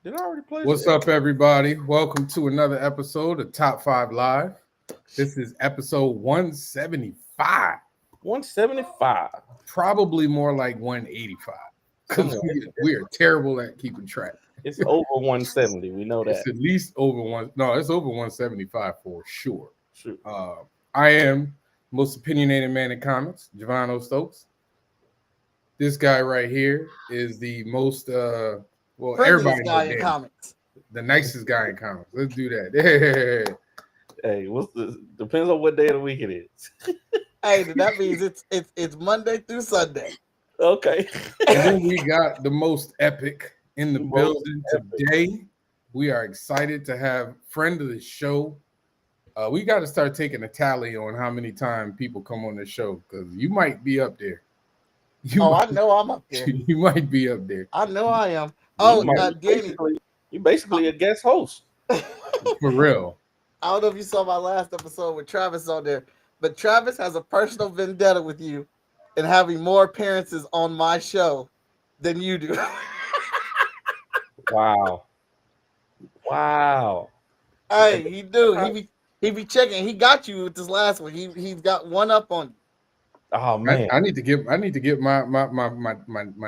Did I already play? What's up, everybody? Welcome to another episode of Top 5 Live. This is episode 175. 175. Probably more like 185. Because we are terrible at keeping track. It's over 170. We know that. It's at least over one. No, it's over 175 for sure. Shoot. I am most opinionated man in comics, Javon Stokes. This guy right here is the most everybody guy in comics. The nicest guy in comics. Let's do that. Hey, depends on what day of the week it is. Hey, that means it's Monday through Sunday. Okay. And then we got the most epic in the building today. We are excited to have friend of the show. We got to start taking a tally on how many times people come on the show, because you might be up there. I know I'm up there. You might be up there. I know I am. Oh, Danny. You're basically a guest host. For real. I don't know if you saw my last episode with Travis on there, but Travis has a personal vendetta with you and having more appearances on my show than you do. Wow. Hey, he do. He be checking. He got you with this last one. He's got one up on you. Oh man, I need to get my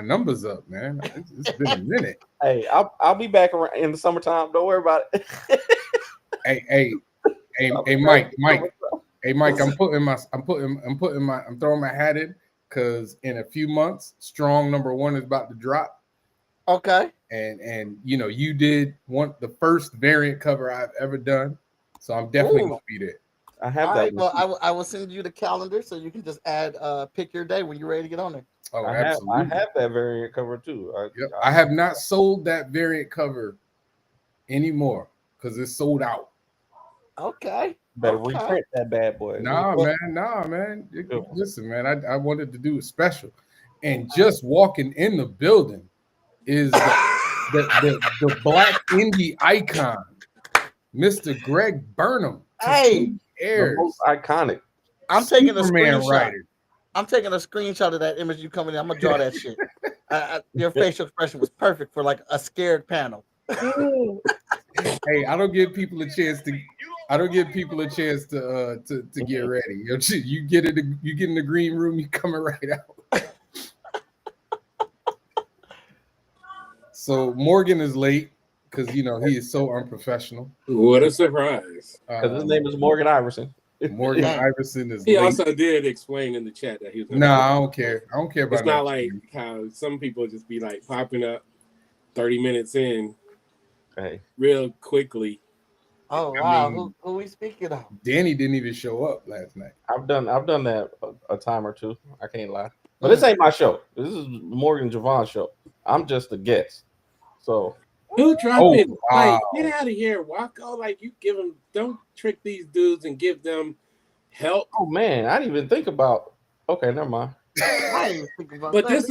numbers up, man. It's been a minute. Hey, I'll be back around in the summertime. Don't worry about it. Hey, Mike. Hey, Mike. I'm throwing my hat in, because in a few months, Strong #1 is about to drop. Okay. And you did the first variant cover I've ever done, so I'm definitely gonna be there. I have all that. Right, well, I will send you the calendar so you can just add pick your day when you're ready to get on there. Oh, absolutely. I have that variant cover too. I have not sold that variant cover anymore because it's sold out. Okay. Better reprint that bad boy. Nah, man. Listen, man, I wanted to do it special. And just walking in the building is the black indie icon, Mr. Greg Burnham. Hey, the most iconic. I'm taking a Superman screenshot. writer. I'm taking a screenshot of that image you coming in. I'm gonna draw that shit. Your facial expression was perfect for like a scared panel. Hey, I don't give people a chance to get ready. You get in the green room, you coming right out. So Morgan is late because he is so unprofessional. What a surprise! Because his name is Morgan Iverson. Morgan Iverson is. He late. also did explain in the chat that he was. No, I don't care. I don't care about. It's not like how some people just be like popping up 30 minutes in, real quickly. Oh wow, who we speaking of? Danny didn't even show up last night. I've done that a time or two. I can't lie. But this ain't my show. This is Morgan Javon's show. I'm just a guest. So who dropped it? Wow. Like, get out of here, Wacko. Like, you give them, don't trick these dudes and give them help. Oh man, I didn't even think about. Okay, never mind. I didn't even think about but that.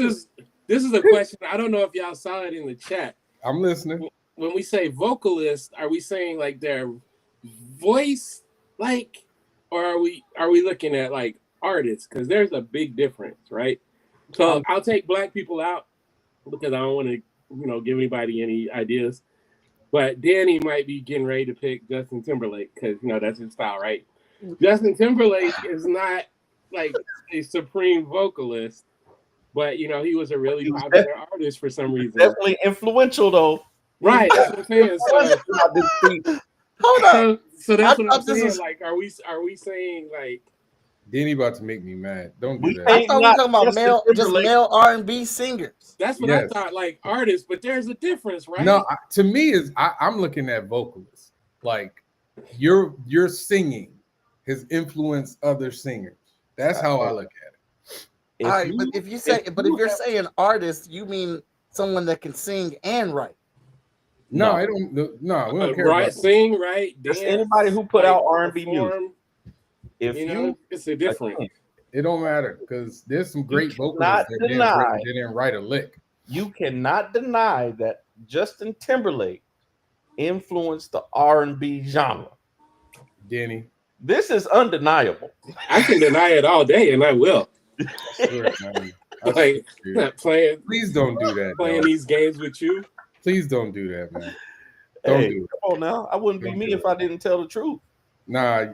this is a question. I don't know if y'all saw it in the chat. I'm listening. When we say vocalist, are we saying like their voice, like, or are we looking at like artists? Because there's a big difference, right? So I'll take black people out because I don't want to, give anybody any ideas. But Danny might be getting ready to pick Justin Timberlake because that's his style, right? Justin Timberlake is not like a supreme vocalist, but he was a really popular artist for some reason. Definitely influential though. Right, that's what I'm saying. Hold on. So that's what I'm saying. Like, are we saying like Danny about to make me mad? Don't do that. I thought we were talking about male R&B singers. That's what I thought, like artists, but there's a difference, right? No, to me I'm looking at vocalists. Like your singing has influenced other singers. That's how I look at it. All right, but if you're saying artist, you mean someone that can sing and write. No, I don't. No, we don't care. Right, about sing, right? Dance, anybody who put out R&B music. If it's a difference. It don't matter because there's some great vocalists that didn't write a lick. You cannot deny that Justin Timberlake influenced the R&B genre. Danny, this is undeniable. I can deny it all day, and I will. Sure, like, not playing. Please don't do that. Playing these games with you. Please don't do that, man. Don't Hey, do it. come on now. I wouldn't be Don't me do if I didn't tell the truth. Nah,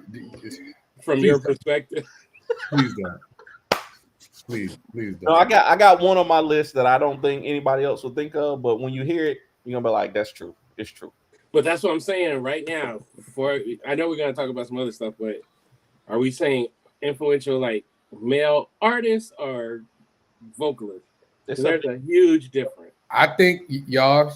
From Please your don't. perspective. please don't. Please don't. No, I got one on my list that I don't think anybody else will think of, but when you hear it, you're gonna be like, that's true. It's true. But that's what I'm saying right now. I know we're gonna talk about some other stuff, but are we saying influential like male artists or vocalists? There's a huge difference. I think y'all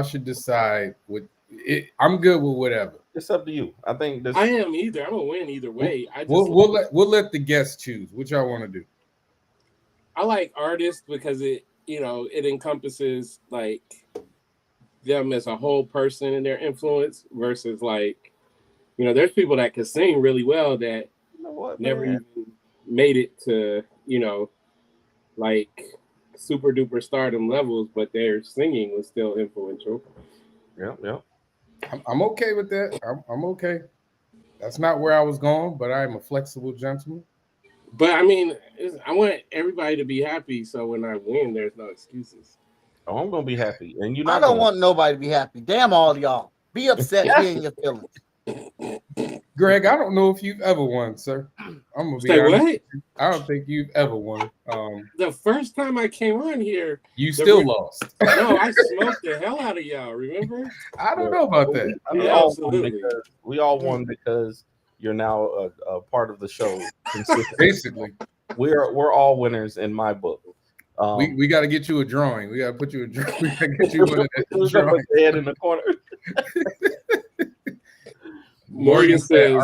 should decide what it, I'm good with whatever. It's up to you. I think this. I am either. I'm gonna win either way. We'll let the guests choose. What y'all want to do? I like artists because it encompasses like them as a whole person and their influence versus like, there's people that can sing really well that never even made it to, like super duper stardom levels, but their singing was still influential. Yeah. I'm okay with that. I'm okay. That's not where I was going, but I'm a flexible gentleman. But I mean, I want everybody to be happy, so when I win, there's no excuses. Oh, I'm gonna be happy, and I don't want nobody to be happy. Damn all y'all. Be upset. Be in your feelings. Greg, I don't know if you've ever won, sir. I'm gonna be honest. What? I don't think you've ever won. The first time I came on here, you still lost. No, I smoked the hell out of y'all. Remember? I don't know about that. We all won because you're now a part of the show. Basically, we're all winners in my book. We got to get you a drawing. We got to put you a drawing. We got to get you one of that drawing. Head in the corner. Morgan says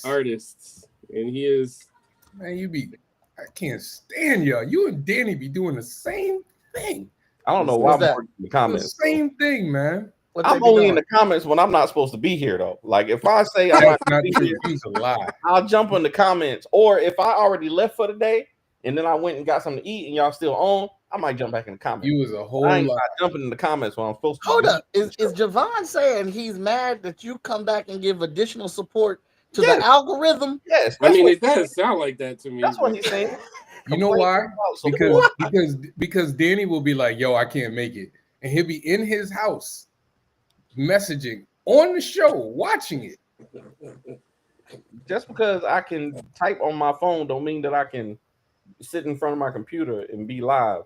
artists, and he is. Man, I can't stand y'all. You and Danny be doing the same thing. I don't know why I'm in the comments. The same thing, man. I'm only in the comments when I'm not supposed to be here, though. Like if I say I'm not be here, he's a lie. I'll jump in the comments, or if I already left for the day and then I went and got something to eat and y'all still on, I might jump back in the comments. You was a whole I ain't lot jumping in the comments when I'm supposed to. Hold up, is Javon saying he's mad that you come back and give additional support to the algorithm? Yes, I mean it does sound like that to me. That's what he's saying. You know why? Because Danny will be like, "Yo, I can't make it," and he'll be in his house messaging on the show, watching it. Just because I can type on my phone don't mean that I can sit in front of my computer and be live.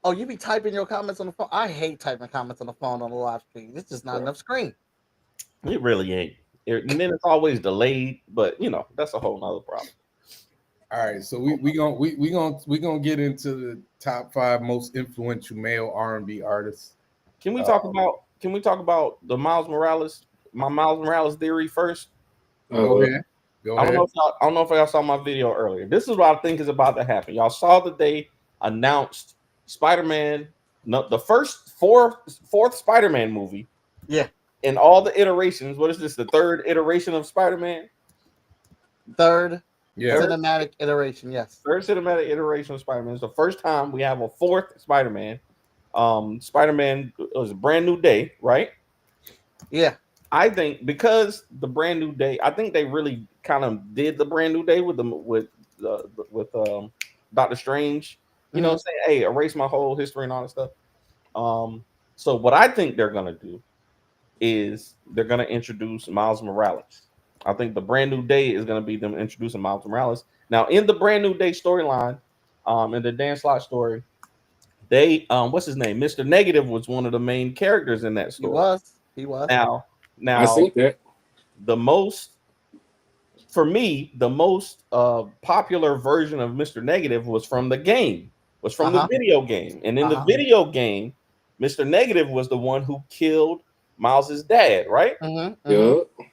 Oh, you be typing your comments on the phone? I hate typing comments on the phone on the live stream. It's just not enough screen. It really ain't. And then it's always delayed, but that's a whole nother problem. All right, so we gonna get into the top 5 most influential male R&B artists. Can we talk about the Miles Morales theory first? Go ahead. I don't know if y'all saw my video earlier. This is what I think is about to happen. Y'all saw that they announced Spider-Man, the fourth Spider-Man movie. Yeah. In all the iterations. What is this? The third iteration of Spider-Man? Third. Yeah. Cinematic iteration, yes. Third cinematic iteration of Spider-Man. It's the first time we have a fourth Spider-Man. Spider-Man was a Brand New Day, right? Yeah. I think because the Brand New Day, I think they really kind of did the Brand New Day with Doctor Strange. You know what I'm saying? Hey, erase my whole history and all that stuff. So what I think they're gonna do is they're gonna introduce Miles Morales. I think the Brand New Day is gonna be them introducing Miles Morales. Now, in the Brand New Day storyline, in the Dan Slott story, they what's his name? Mr. Negative was one of the main characters in that story. He was. Now I think that the most popular version of Mr. Negative was from the game, the video game. And in the video game, Mr. Negative was the one who killed Miles's dad, right?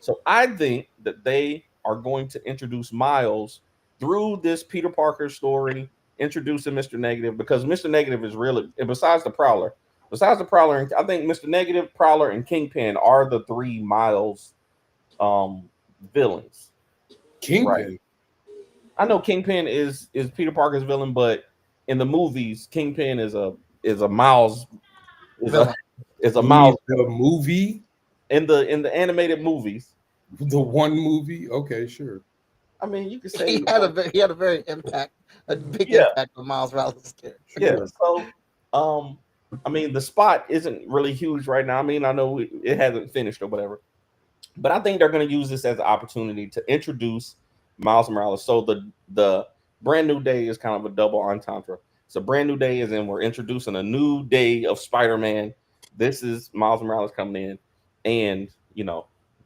So I think that they are going to introduce Miles through this Peter Parker story, introducing Mr. Negative, because Mr. Negative is really, besides the Prowler, I think Mr. Negative, Prowler, and Kingpin are the 3 Miles villains. Kingpin. Right? I know Kingpin is Peter Parker's villain, but in the movies, Kingpin is a Miles Miles the movie in the animated movies. The one movie, okay, sure. I mean, you could say he had a big impact on Miles Morales' character. Yeah. So I mean, the spot isn't really huge right now. I mean, I know it hasn't finished or whatever, but I think they're going to use this as an opportunity to introduce Miles Morales. So the brand new day is kind of a double entendre. So brand new day is in we're introducing a new day of Spider-Man. This is Miles Morales coming in, and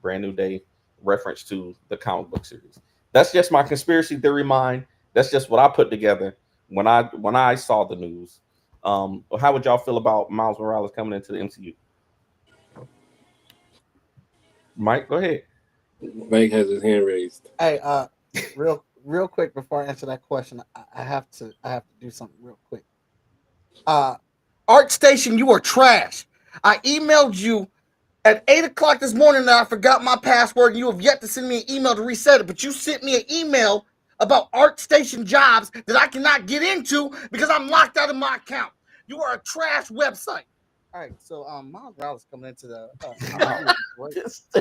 brand new day reference to the comic book series. That's just my conspiracy theory mind. That's just what I put together when I saw the news. How would y'all feel about Miles Morales coming into the MCU? Mike, go ahead. Mike has his hand raised. Hey, real quick before I answer that question, I have to do something real quick. ArtStation, you are trash. I emailed you at 8 o'clock this morning that I forgot my password, and you have yet to send me an email to reset it. But you sent me an email about ArtStation jobs that I cannot get into because I'm locked out of my account. You are a trash website. All right, so Miles Morales coming into the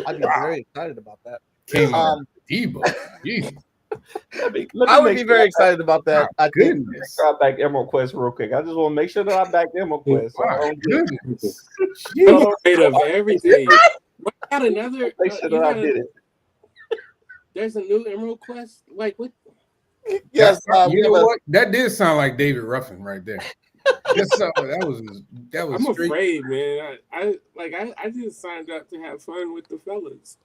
I'd be very excited about that. Came on Debo. I would be very excited about that. I think. I back Emerald Quest real quick. I just want to make sure that I back Emerald Quest. Afraid of everything. What got another? Make sure that I did it. There's a new Emerald Quest. Like what? Yes, you know what? That did sound like David Ruffin right there. That was. I'm afraid, man. I just signed up to have fun with the fellas.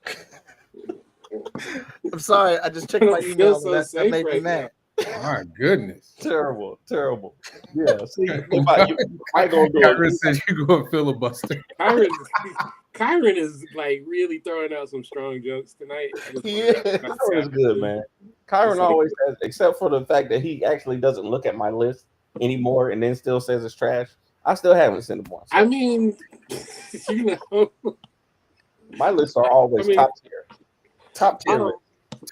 I'm sorry, I just checked my email. So that made me mad. My goodness. Terrible. Yeah. See, I go do Kyron says you go filibuster. Kyron is like really throwing out some strong jokes tonight. Yeah, Kyron is good, man. Kyron always says, except for the fact that he actually doesn't look at my list anymore and then still says it's trash. I still haven't sent him one. So. I mean, my lists are always top tier. Top tier.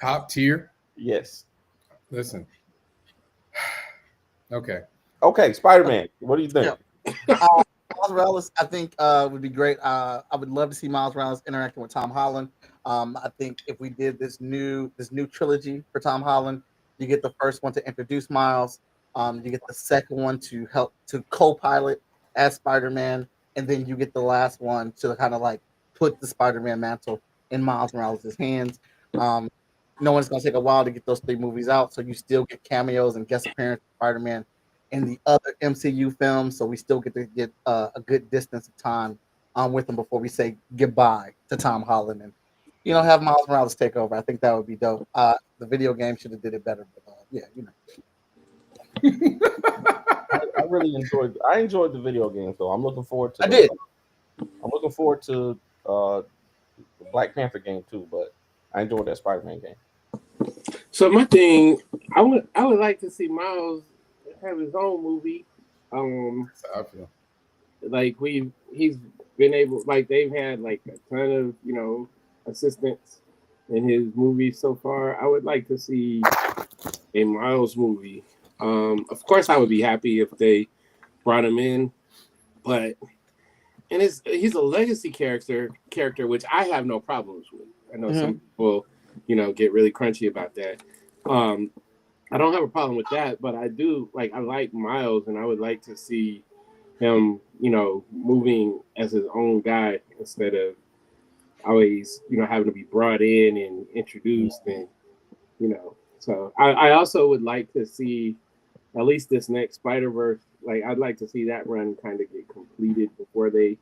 Top tier? Yes. Listen. Okay, Spider-Man. What do you think? Miles Morales, I think would be great. I would love to see Miles Morales interacting with Tom Holland. I think if we did this new trilogy for Tom Holland, you get the first one to introduce Miles, you get the second one to help to co-pilot as Spider-Man, and then you get the last one to kind of like put the Spider-Man mantle in Miles Morales' hands. No one's going to take a while to get those 3 movies out, so you still get cameos and guest appearances of Spider-Man in the other MCU films, so we still get to get a good distance of time with them before we say goodbye to Tom Holland and have Miles Morales take over. I think that would be dope. The video game should have did it better, but I really enjoyed the video game, though. I'm looking forward to. I'm looking forward to the Black Panther game too, but I enjoyed that Spider-Man game. So my thing, I would like to see Miles have his own movie. I feel. Like he's been able, like they've had like a ton of assistants in his movies so far. I would like to see a Miles movie. Of course, I would be happy if they brought him in, but he's a legacy character, which I have no problems with. I know some people, get really crunchy about that. I don't have a problem with that, but I like Miles, and I would like to see him, moving as his own guy instead of always, having to be brought in and introduced and, So I also would like to see at least this next Spider-Verse, like I'd like to see that run kind of get completed before they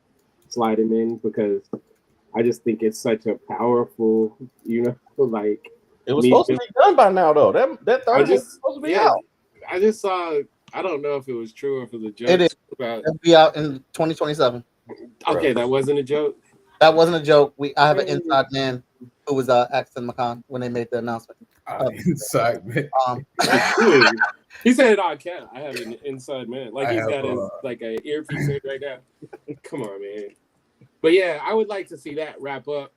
slide him in, because I just think it's such a powerful, like it was supposed to be done by now though. That third was supposed to be out. I just saw. I don't know if it was true or if it was a joke. It is. It'll be out in 2027. Okay, that wasn't a joke. That wasn't a joke. I have an inside man who was Axton McCon when they made the announcement. Inside man. He said it on camera. I have an inside man. Like he's got his like an earpiece in right now. Come on, man. But yeah, I would like to see that wrap up,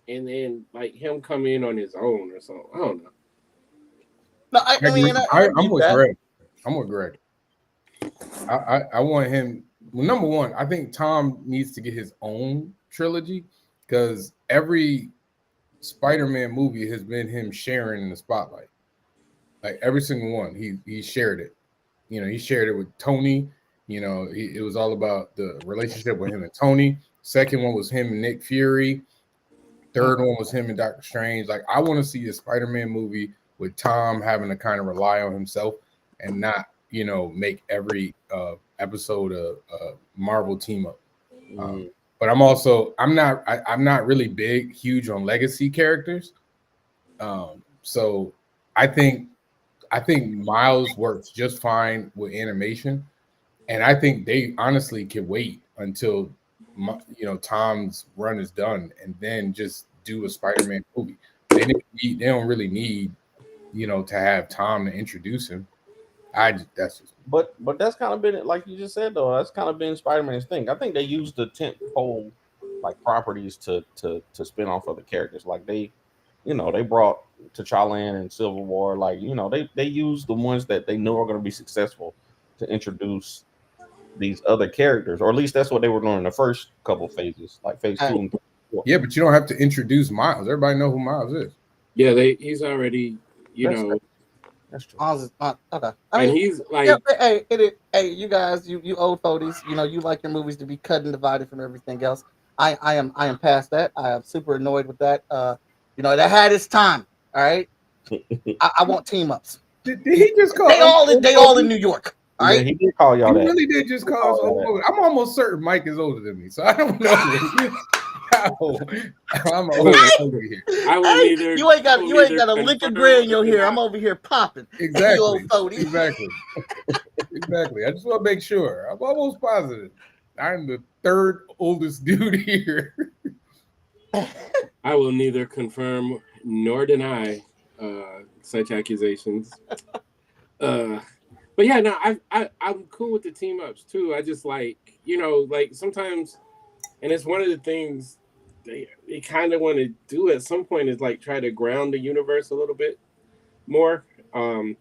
and then like him come in on his own or something. I don't know. No, I'm with Greg. I'm with Greg. I want him. Well, number one, I think Tom needs to get his own trilogy, because every Spider-Man movie has been him sharing in the spotlight. Like every single one, he shared it. He shared it with Tony. You know, it was all about the relationship with him and Tony. Second one was him and Nick Fury. Third one was him and Doctor Strange. Like, I want to see a Spider-Man movie with Tom having to kind of rely on himself and not, you know, make every episode a Marvel team up. But I'm not really huge on legacy characters. So I think Miles works just fine with animation, and I think they honestly can wait until Tom's run is done and then just do a Spider-Man movie. They don't really need to have Tom to introduce him. But that's kind of been, like you just said, though, that's kind of been Spider-Man's thing. I think they used the tentpole like properties to spin off other characters. Like they brought T'Challa in and Civil War. Like, they used the ones that they know are going to be successful to introduce these other characters, or at least that's what they were doing in the first couple phases, like phase 2 and 4. Yeah, but you don't have to introduce Miles. Everybody know who Miles is. Yeah, he's already, That's true. Miles is not okay. And he's like, hey, you guys, you old fogies, you like your movies to be cut and divided from everything else. I am past that. I am super annoyed with that. That had its time. All right. I want team ups. Did he just call? They all in New York. All right. Yeah, he did call y'all that. He really did just call us old. I'm almost certain Mike is older than me, so I don't know. I'm old over here. You ain't got a lick of gray in your hair. I'm over here popping. Exactly. Exactly. I just want to make sure. I'm almost positive. I'm the third oldest dude here. I will neither confirm nor deny such accusations. But yeah, no, I'm cool with the team ups too. I just like sometimes, and it's one of the things they kind of want to do at some point is like try to ground the universe a little bit more. Had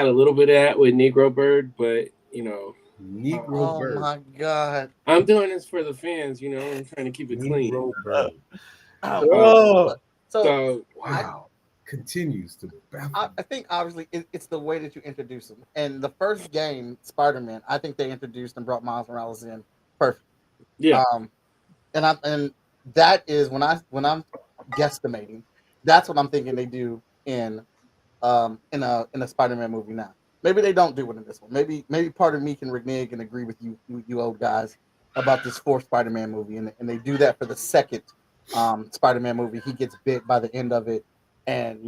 a little bit of that with Negro Bird, but Negro Bird. Oh my God! I'm doing this for the fans. I'm trying to keep it clean. So wow. Continues to baffle. I think obviously it's the way that you introduce them. And the first game, Spider-Man, I think they introduced and brought Miles Morales in perfect. Yeah. And that is when I'm guesstimating, that's what I'm thinking they do in a Spider-Man movie now. Maybe they don't do it in this one. Maybe part of me can renege and agree with you old guys about this fourth Spider-Man movie, and they do that for the second Spider-Man movie. He gets bit by the end of it. And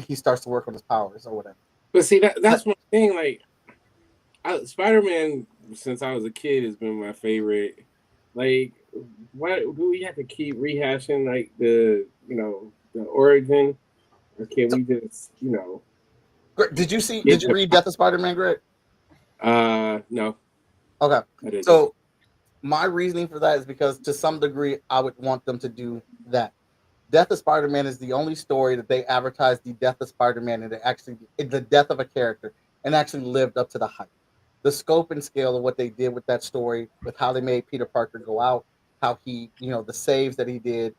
he starts to work on his powers or whatever. But see, that's one thing. Like, Spider-Man, since I was a kid, has been my favorite. Like, why do we have to keep rehashing like the origin? Or can we just Did you read Death of Spider-Man, Greg? No. Okay. So my reasoning for that is because to some degree I would want them to do that. Death of Spider-Man is the only story that they advertised the death of Spider-Man and the death of a character and actually lived up to the hype. The scope and scale of what they did with that story, with how they made Peter Parker go out, how he, the saves that he did,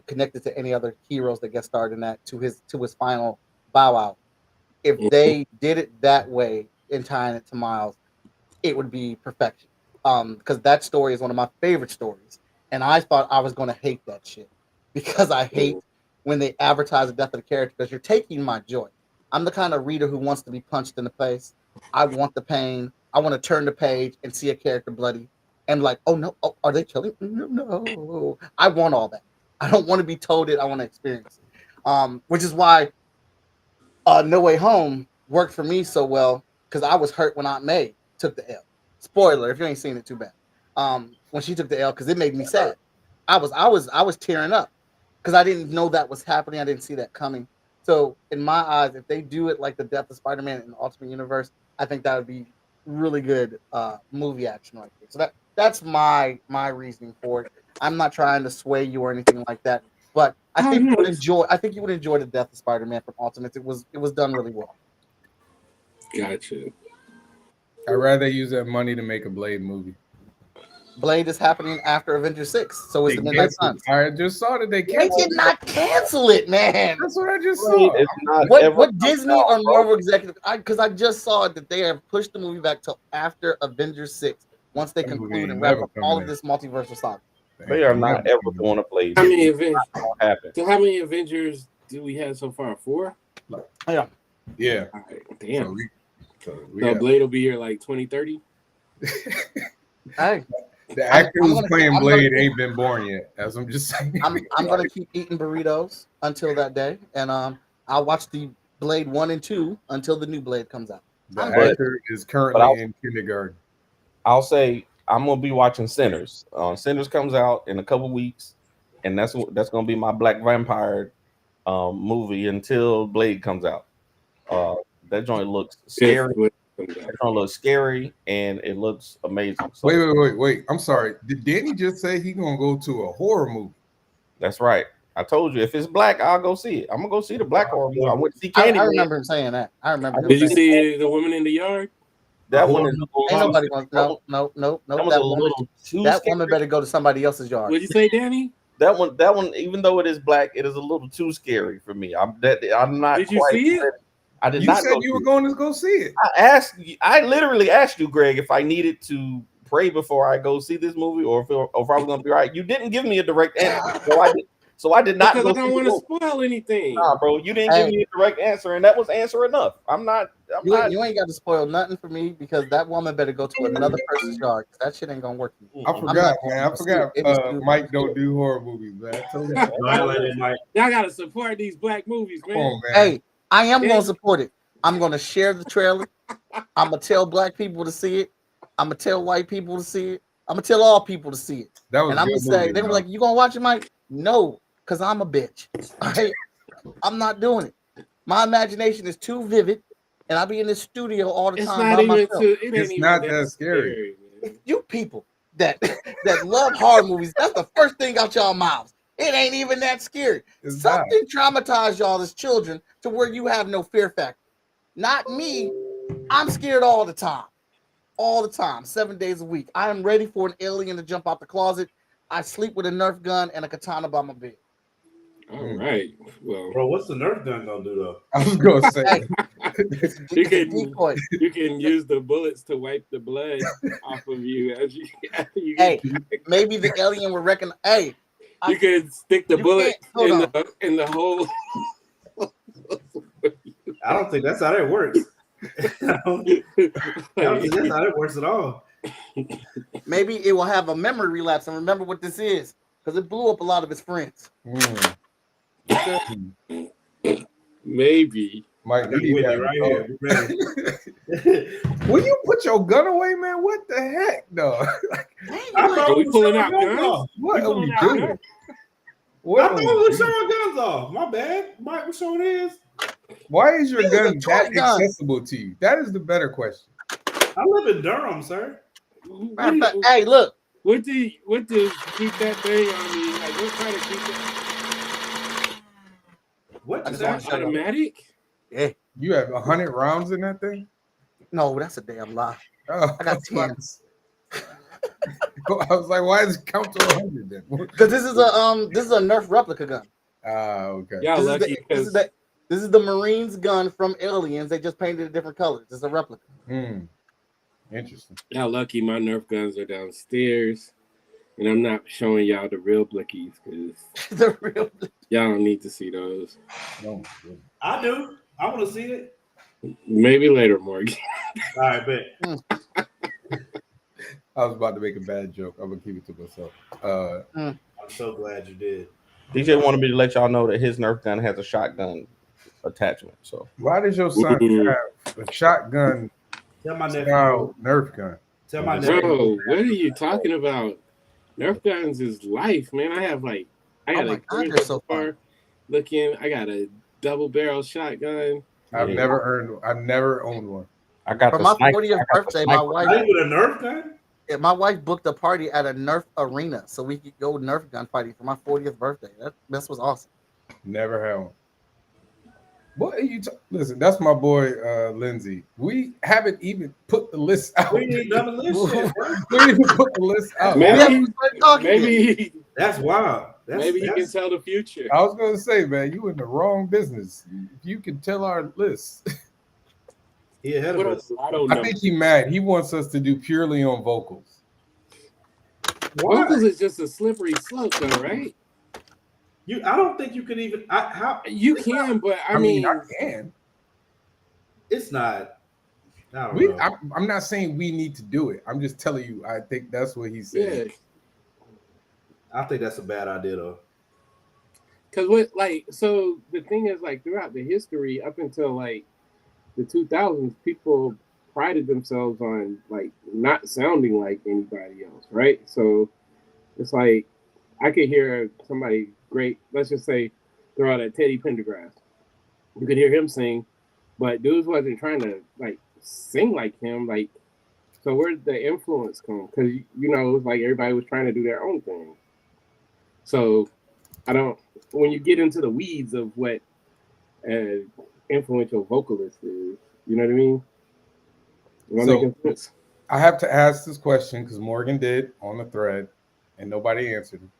connected to any other heroes that get started in that to his final bow out. If they did it that way and tying it to Miles, it would be perfection. Because that story is one of my favorite stories, and I thought I was going to hate that shit. Because I hate when they advertise the death of the character, because you're taking my joy. I'm the kind of reader who wants to be punched in the face. I want the pain. I want to turn the page and see a character bloody and like, oh no, are they killing? No. I want all that. I don't want to be told it. I want to experience it. Which is why No Way Home worked for me so well, because I was hurt when Aunt May took the L. Spoiler, if you ain't seen it, too bad. When she took the L, because it made me sad. I was tearing up. Because I didn't know that was happening. I didn't see that coming. So in my eyes, if they do it like the death of Spider-Man in the Ultimate Universe, I think that would be really good movie action right there. So that's my reasoning for it. I'm not trying to sway you or anything like that, but I think you would enjoy the death of Spider-Man from Ultimate. It was done really well. Gotcha. I'd rather use that money to make a Blade movie. Blade is happening after Avengers 6, so it's the Midnight Suns. I just saw that they They canceled. did not cancel it, man. That's what I just saw. It's not What Disney or Marvel executive? Because I just saw that they have pushed the movie back till after Avengers 6, once they conclude and wrap up all of this multiversal saga. They are not ever going to play. How many Avengers? Happen. So how many Avengers do we have so far? 4? Yeah. Yeah. All right, damn. So Blade will be here like 2030. Hey, the actor who's playing Blade ain't been born yet. As I'm just saying. I'm gonna keep eating burritos until that day, and I'll watch the Blade 1 and 2 until the new Blade comes out. The actor is currently in kindergarten. I'll say I'm gonna be watching Sinners. Sinners comes out in a couple weeks, and that's gonna be my Black Vampire movie until Blade comes out. That joint looks scary. That joint looks scary, and it looks amazing. So, Wait. I'm sorry. Did Danny just say he gonna go to a horror movie? That's right. I told you if it's black, I'll go see it. I'm gonna go see the black horror movie. I went to see Candyman. I remember him saying that. I remember. Did you see The Woman in the Yard? That one is ain't nobody wants. No. That woman better go to somebody else's yard. What'd you say, Danny? That one, even though it is black, it is a little too scary for me. I'm not. Did you see it? I did you not. You said you were going to go see it. I literally asked you, Greg, if I needed to pray before I go see this movie, or if I was going to be right. You didn't give me a direct answer, so I did not. Because I don't want to spoil anything. Nah, bro, you didn't give me a direct answer, and that was answer enough. You ain't got to spoil nothing for me, because that woman better go to another person's yard. That shit ain't gonna work. I forgot, man. I forgot. Mike don't do horror movies, man. Y'all gotta support these black movies, man. Come on, man. Hey, I am gonna support it. I'm gonna share the trailer. I'm gonna tell black people to see it. I'm gonna tell white people to see it. I'm gonna tell all people to see it. And I'm gonna say, they were like, "You gonna watch it, Mike?" No, because I'm a bitch. Right? I'm not doing it. My imagination is too vivid, and I be in this studio all the time by myself. It's not that scary. You people that love horror movies, that's the first thing out y'all mouths. It ain't even that scary. Something traumatized y'all as children to where you have no fear factor. Not me. I'm scared all the time. All the time, 7 days a week. I am ready for an alien to jump out the closet. I sleep with a Nerf gun and a katana by my bed. All right. Well, bro, what's the Nerf gun gonna do though? I was gonna say you can use the bullets to wipe the blood off of you as you. Hey, maybe the alien will reckon. Hey, you could stick the bullet in the hole. I don't think that's how that works. I don't think that's how that works at all. Maybe it will have a memory relapse and remember what this is, because it blew up a lot of his friends. Maybe. Mike, right here. Will you put your gun away, man? What the heck, dog? Are we pulling out guns? What are we doing? I thought we were showing guns off. My bad. Mike, what show it is? Why is your gun that accessible to you? That is the better question. I live in Durham, sir. Hey, look. What do you keep that thing on me? Like, what kind of keep that? What is that? Automatic? Yeah. You have 100 rounds in that thing? No, that's a damn lie. Oh, I got 10. I was like, why does it count to 100 then? Because this is a Nerf replica gun. Okay. Y'all lucky because this is the Marines gun from Aliens. They just painted it different colors. It's a replica. Interesting. Y'all lucky my Nerf guns are downstairs, and I'm not showing y'all the real blickies because the real y'all don't need to see those. No, I do. I want to see it. Maybe later, Morgan. All right, bet. I was about to make a bad joke. I'm gonna keep it to myself. I'm so glad you did. DJ wanted me to let y'all know that his Nerf gun has a shotgun attachment. So why does your son have a shotgun? Tell my nephew. Nerf gun. Tell my nephew. Bro, what are you talking about? Nerf guns is life, man. I got so far looking. I got a double barrel shotgun. I've never owned one. I got for my 40th birthday. My wife with a Nerf gun. Yeah, my wife booked a party at a Nerf arena so we could go Nerf gun fighting for my 40th birthday. This was awesome. Never had one. What are you? Listen, that's my boy Lindsay. We haven't even put the list out. We ain't done the list yet, bro. We didn't even put the list out. Maybe that's wild. Maybe he can tell the future. I was gonna say, man, you in the wrong business. If you can tell our list. He ahead of us. I think he's mad. He wants us to do purely on vocals. Vocals is just a slippery slope, though, right? I don't think you could even. How you can, but I mean, I can. It's not. I don't know. I'm not saying we need to do it. I'm just telling you. I think that's what he said. Yeah. I think that's a bad idea, though. Because so the thing is, like, throughout the history, up until like the 2000s, people prided themselves on like not sounding like anybody else, right? So it's like I could hear somebody great, let's just say, throw out at Teddy Pendergrass. You could hear him sing, but dudes wasn't trying to like sing like him. Like, so where did the influence come? Because it was like everybody was trying to do their own thing. So when you get into the weeds of what an influential vocalist is, you know what I mean? So I have to ask this question because Morgan did on the thread and nobody answered him.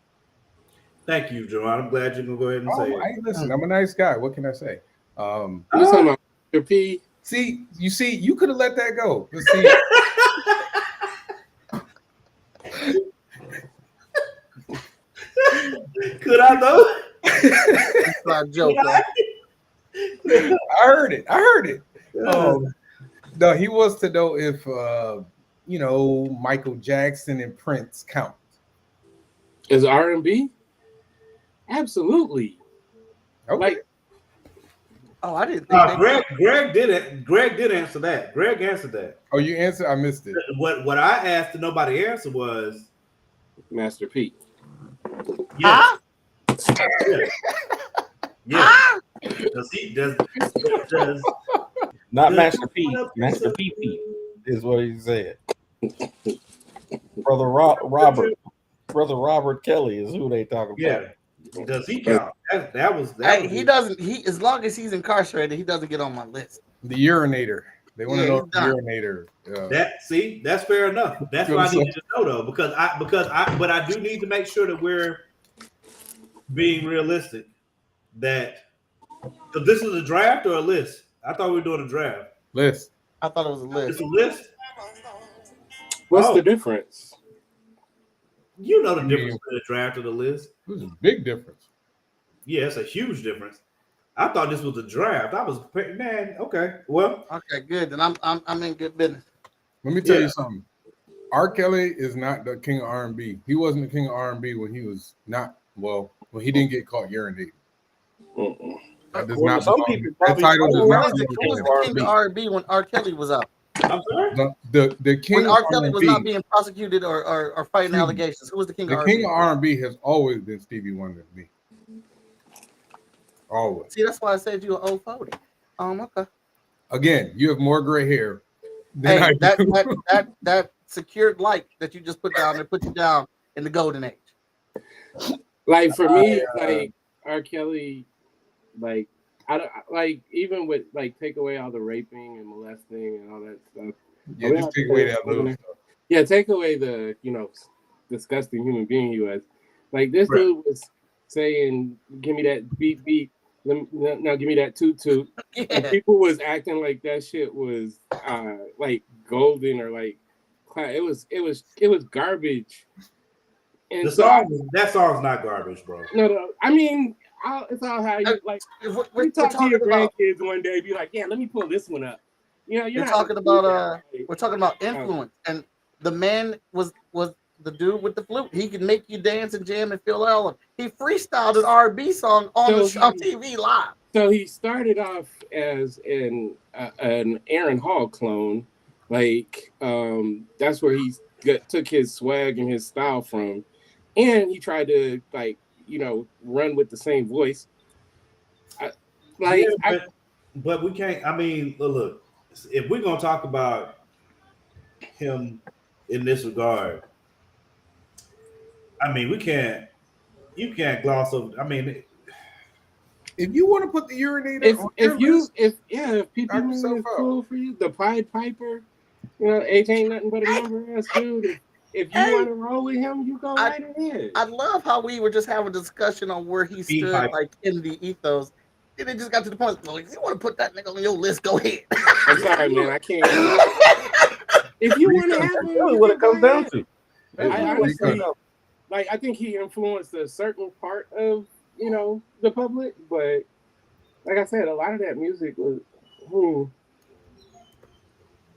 Thank you, Joanne. I'm glad you can go ahead and say it. Listen, I'm a nice guy. What can I say? You talking about Mr. P? See, you could have let that go. Let's see. Could I though? It's not a joke. I heard it. No, he wants to know if Michael Jackson and Prince count. Is R&B? Absolutely. Okay. Like, I didn't think Greg did it. Greg did answer that. Greg answered that. Oh, you answered? I missed it. What I asked and nobody answered was Master P. Yes. Yeah. Does not Master P. Master P is what he said. Brother Robert Kelly is who they talking about. Yeah. Does he count? That was he doesn't. He as long as he's incarcerated, he doesn't get on my list. The urinator. They want to know the urinator. That's fair enough. That's what I need to know though, but I do need to make sure that we're being realistic. That this is a draft or a list. I thought we were doing a draft. List. I thought it was a list. It's a list. What's the difference? You know the difference between a draft and a list. There's a big difference. Yeah, it's a huge difference. I thought this was a draft. I was okay. Well, okay, good. Then I'm in good business. Let me tell you something. R. Kelly is not the king of R&B. He wasn't the king of R&B when he was not when he didn't get caught urinating. That does not. Some people that title does not. Who was the king of R&B when R. Kelly was out? I'm sorry. The king when of R. Kelly R&B was not being prosecuted or fighting allegations. Who was the king of R&B? The king of R&B has always been Stevie Wonder to me. Always. See, that's why I said you were old 40. Okay. Again, you have more gray hair than I do. That secured light that you just put down there put you down in the golden age. Like for me, like R. Kelly, like I don't like even with like take away all the raping and molesting and all that stuff. Yeah, just take away that little stuff. Yeah, take away the disgusting human being he was. Like this dude was saying, "Give me that beat." Now give me that toot. Yeah. And people was acting like that shit was like golden or like it was garbage. And that song's not garbage, bro. No. I mean, it's all how you like. We talk to your grandkids one day, be like, "Yeah, let me pull this one up." You're talking about we're talking about influence, and the man was the dude with the flute. He could make you dance and jam and feel Ellen. He freestyled an R&B song on TV live. So he started off as an Aaron Hall clone. Like that's where he took his swag and his style from, and he tried to run with the same voice. But we can't. I mean, look, if we're gonna talk about him in this regard. I mean, you can't gloss over. I mean, if you want to put the urinator, if people is cool for you, the Pied Piper, you know, it ain't nothing but a number ass dude. If you want to roll with him, you go right ahead. I love how we were just having a discussion on where he stood, like in the ethos. And it just got to the point, like, if you want to put that nigga on your list, go ahead. I'm sorry, man, I can't. If you want to have him, really what it comes down to. I honestly, like, I think he influenced a certain part of, you know, the public, but like I said, a lot of that music was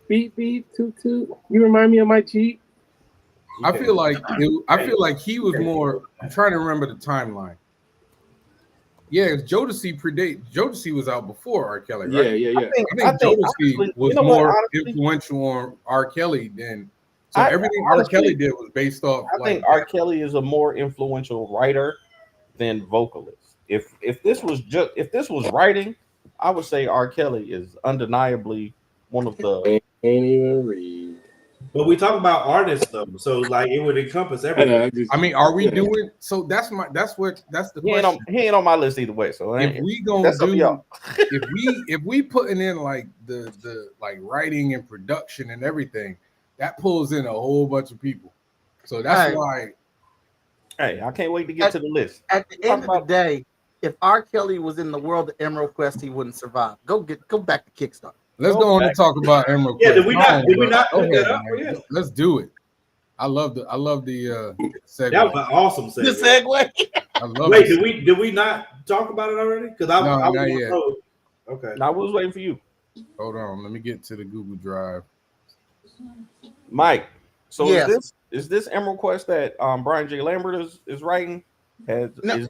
beep beep toot toot. You remind me of my Jeep. I feel like he was more. I'm trying to remember the timeline. Yeah, Jodeci was out before R. Kelly, right? Yeah. I think Jodeci was more influential on R. Kelly than. So everything R. Kelly did was based off. I think R. Kelly is a more influential writer than vocalist. If this was writing, I would say R. Kelly is undeniably one of the. Can't even read. But we talk about artists though, so like it would encompass everything. I mean, are we doing? So that's the question. He ain't on my list either way. So if we gonna do, if we putting in like the like writing and production and everything, that pulls in a whole bunch of people. So that's why. Hey, I can't wait to get to the list. At the end of the day, if R. Kelly was in the world of Emerald Quest, he wouldn't survive. Go back to Kickstarter. Let's go on and talk about Emerald Quest. Did we not put that up? Yeah. Let's do it. I love the segue. That was an awesome segue. The segue. I love Wait, did we not talk about it already? Because I was not yet. Okay. I was waiting for you. Hold on, let me get to the Google Drive. Mike, so yes. is this Emerald Quest that Brian J. Lambert is writing? Does this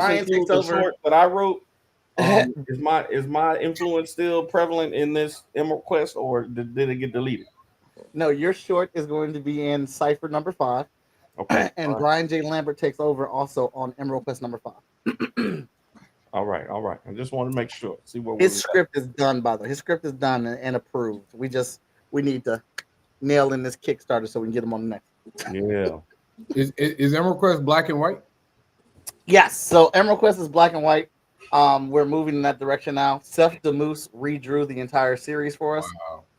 include the short that I wrote? Is my influence still prevalent in this Emerald Quest, or did it get deleted? No, your short is going to be in Cipher number 5. Okay. And Brian J. Lambert takes over also on Emerald Quest number 5. All right. I just want to make sure. See what his script is done, by the way. His script is done and approved. We need to nail in this Kickstarter so we can get him on the next. Yeah. Is Emerald Quest black and white? Yes. So Emerald Quest is black and white. We're moving in that direction now. Seth DeMoose redrew the entire series for us.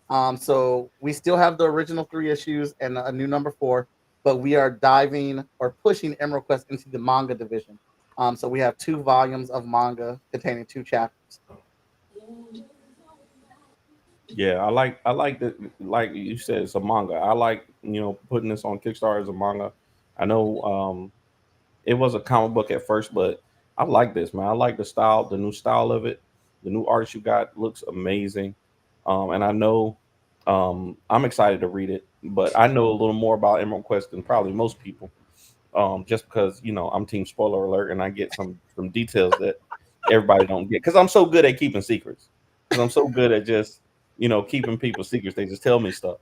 Wow. So we still have the original 3 issues and a new number 4, but we are diving or pushing Emerald Quest into the manga division. So we have 2 volumes of manga containing 2 chapters. Yeah, I like that. Like you said, it's a manga. I like, putting this on Kickstarter as a manga. I know it was a comic book at first, but I like this, man. I like the style, the new style of it. The new artist you got looks amazing. And I know I'm excited to read it, but I know a little more about Emerald Quest than probably most people. Just because, I'm team spoiler alert and I get some details that everybody don't get. Because I'm so good at keeping secrets. Because I'm so good at just, keeping people's secrets. They just tell me stuff.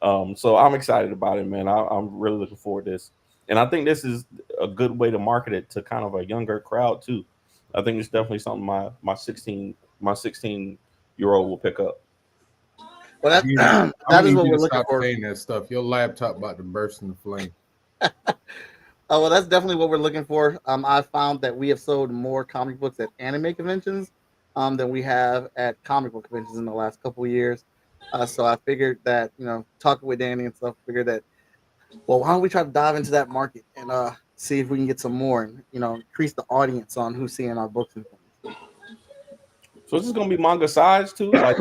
So I'm excited about it, man. I'm really looking forward to this. And I think this is a good way to market it to kind of a younger crowd too. I think it's definitely something my 16-year-old will pick up. Well, that is what we're looking for. Saying that stuff. Your laptop about to burst into flame. Oh, well, that's definitely what we're looking for. I found that we have sold more comic books at anime conventions than we have at comic book conventions in the last couple of years. So I figured that, talking with Danny and stuff, figured that, well, why don't we try to dive into that market and see if we can get some more and, increase the audience on who's seeing our books and things. So this is going to be manga size too? Like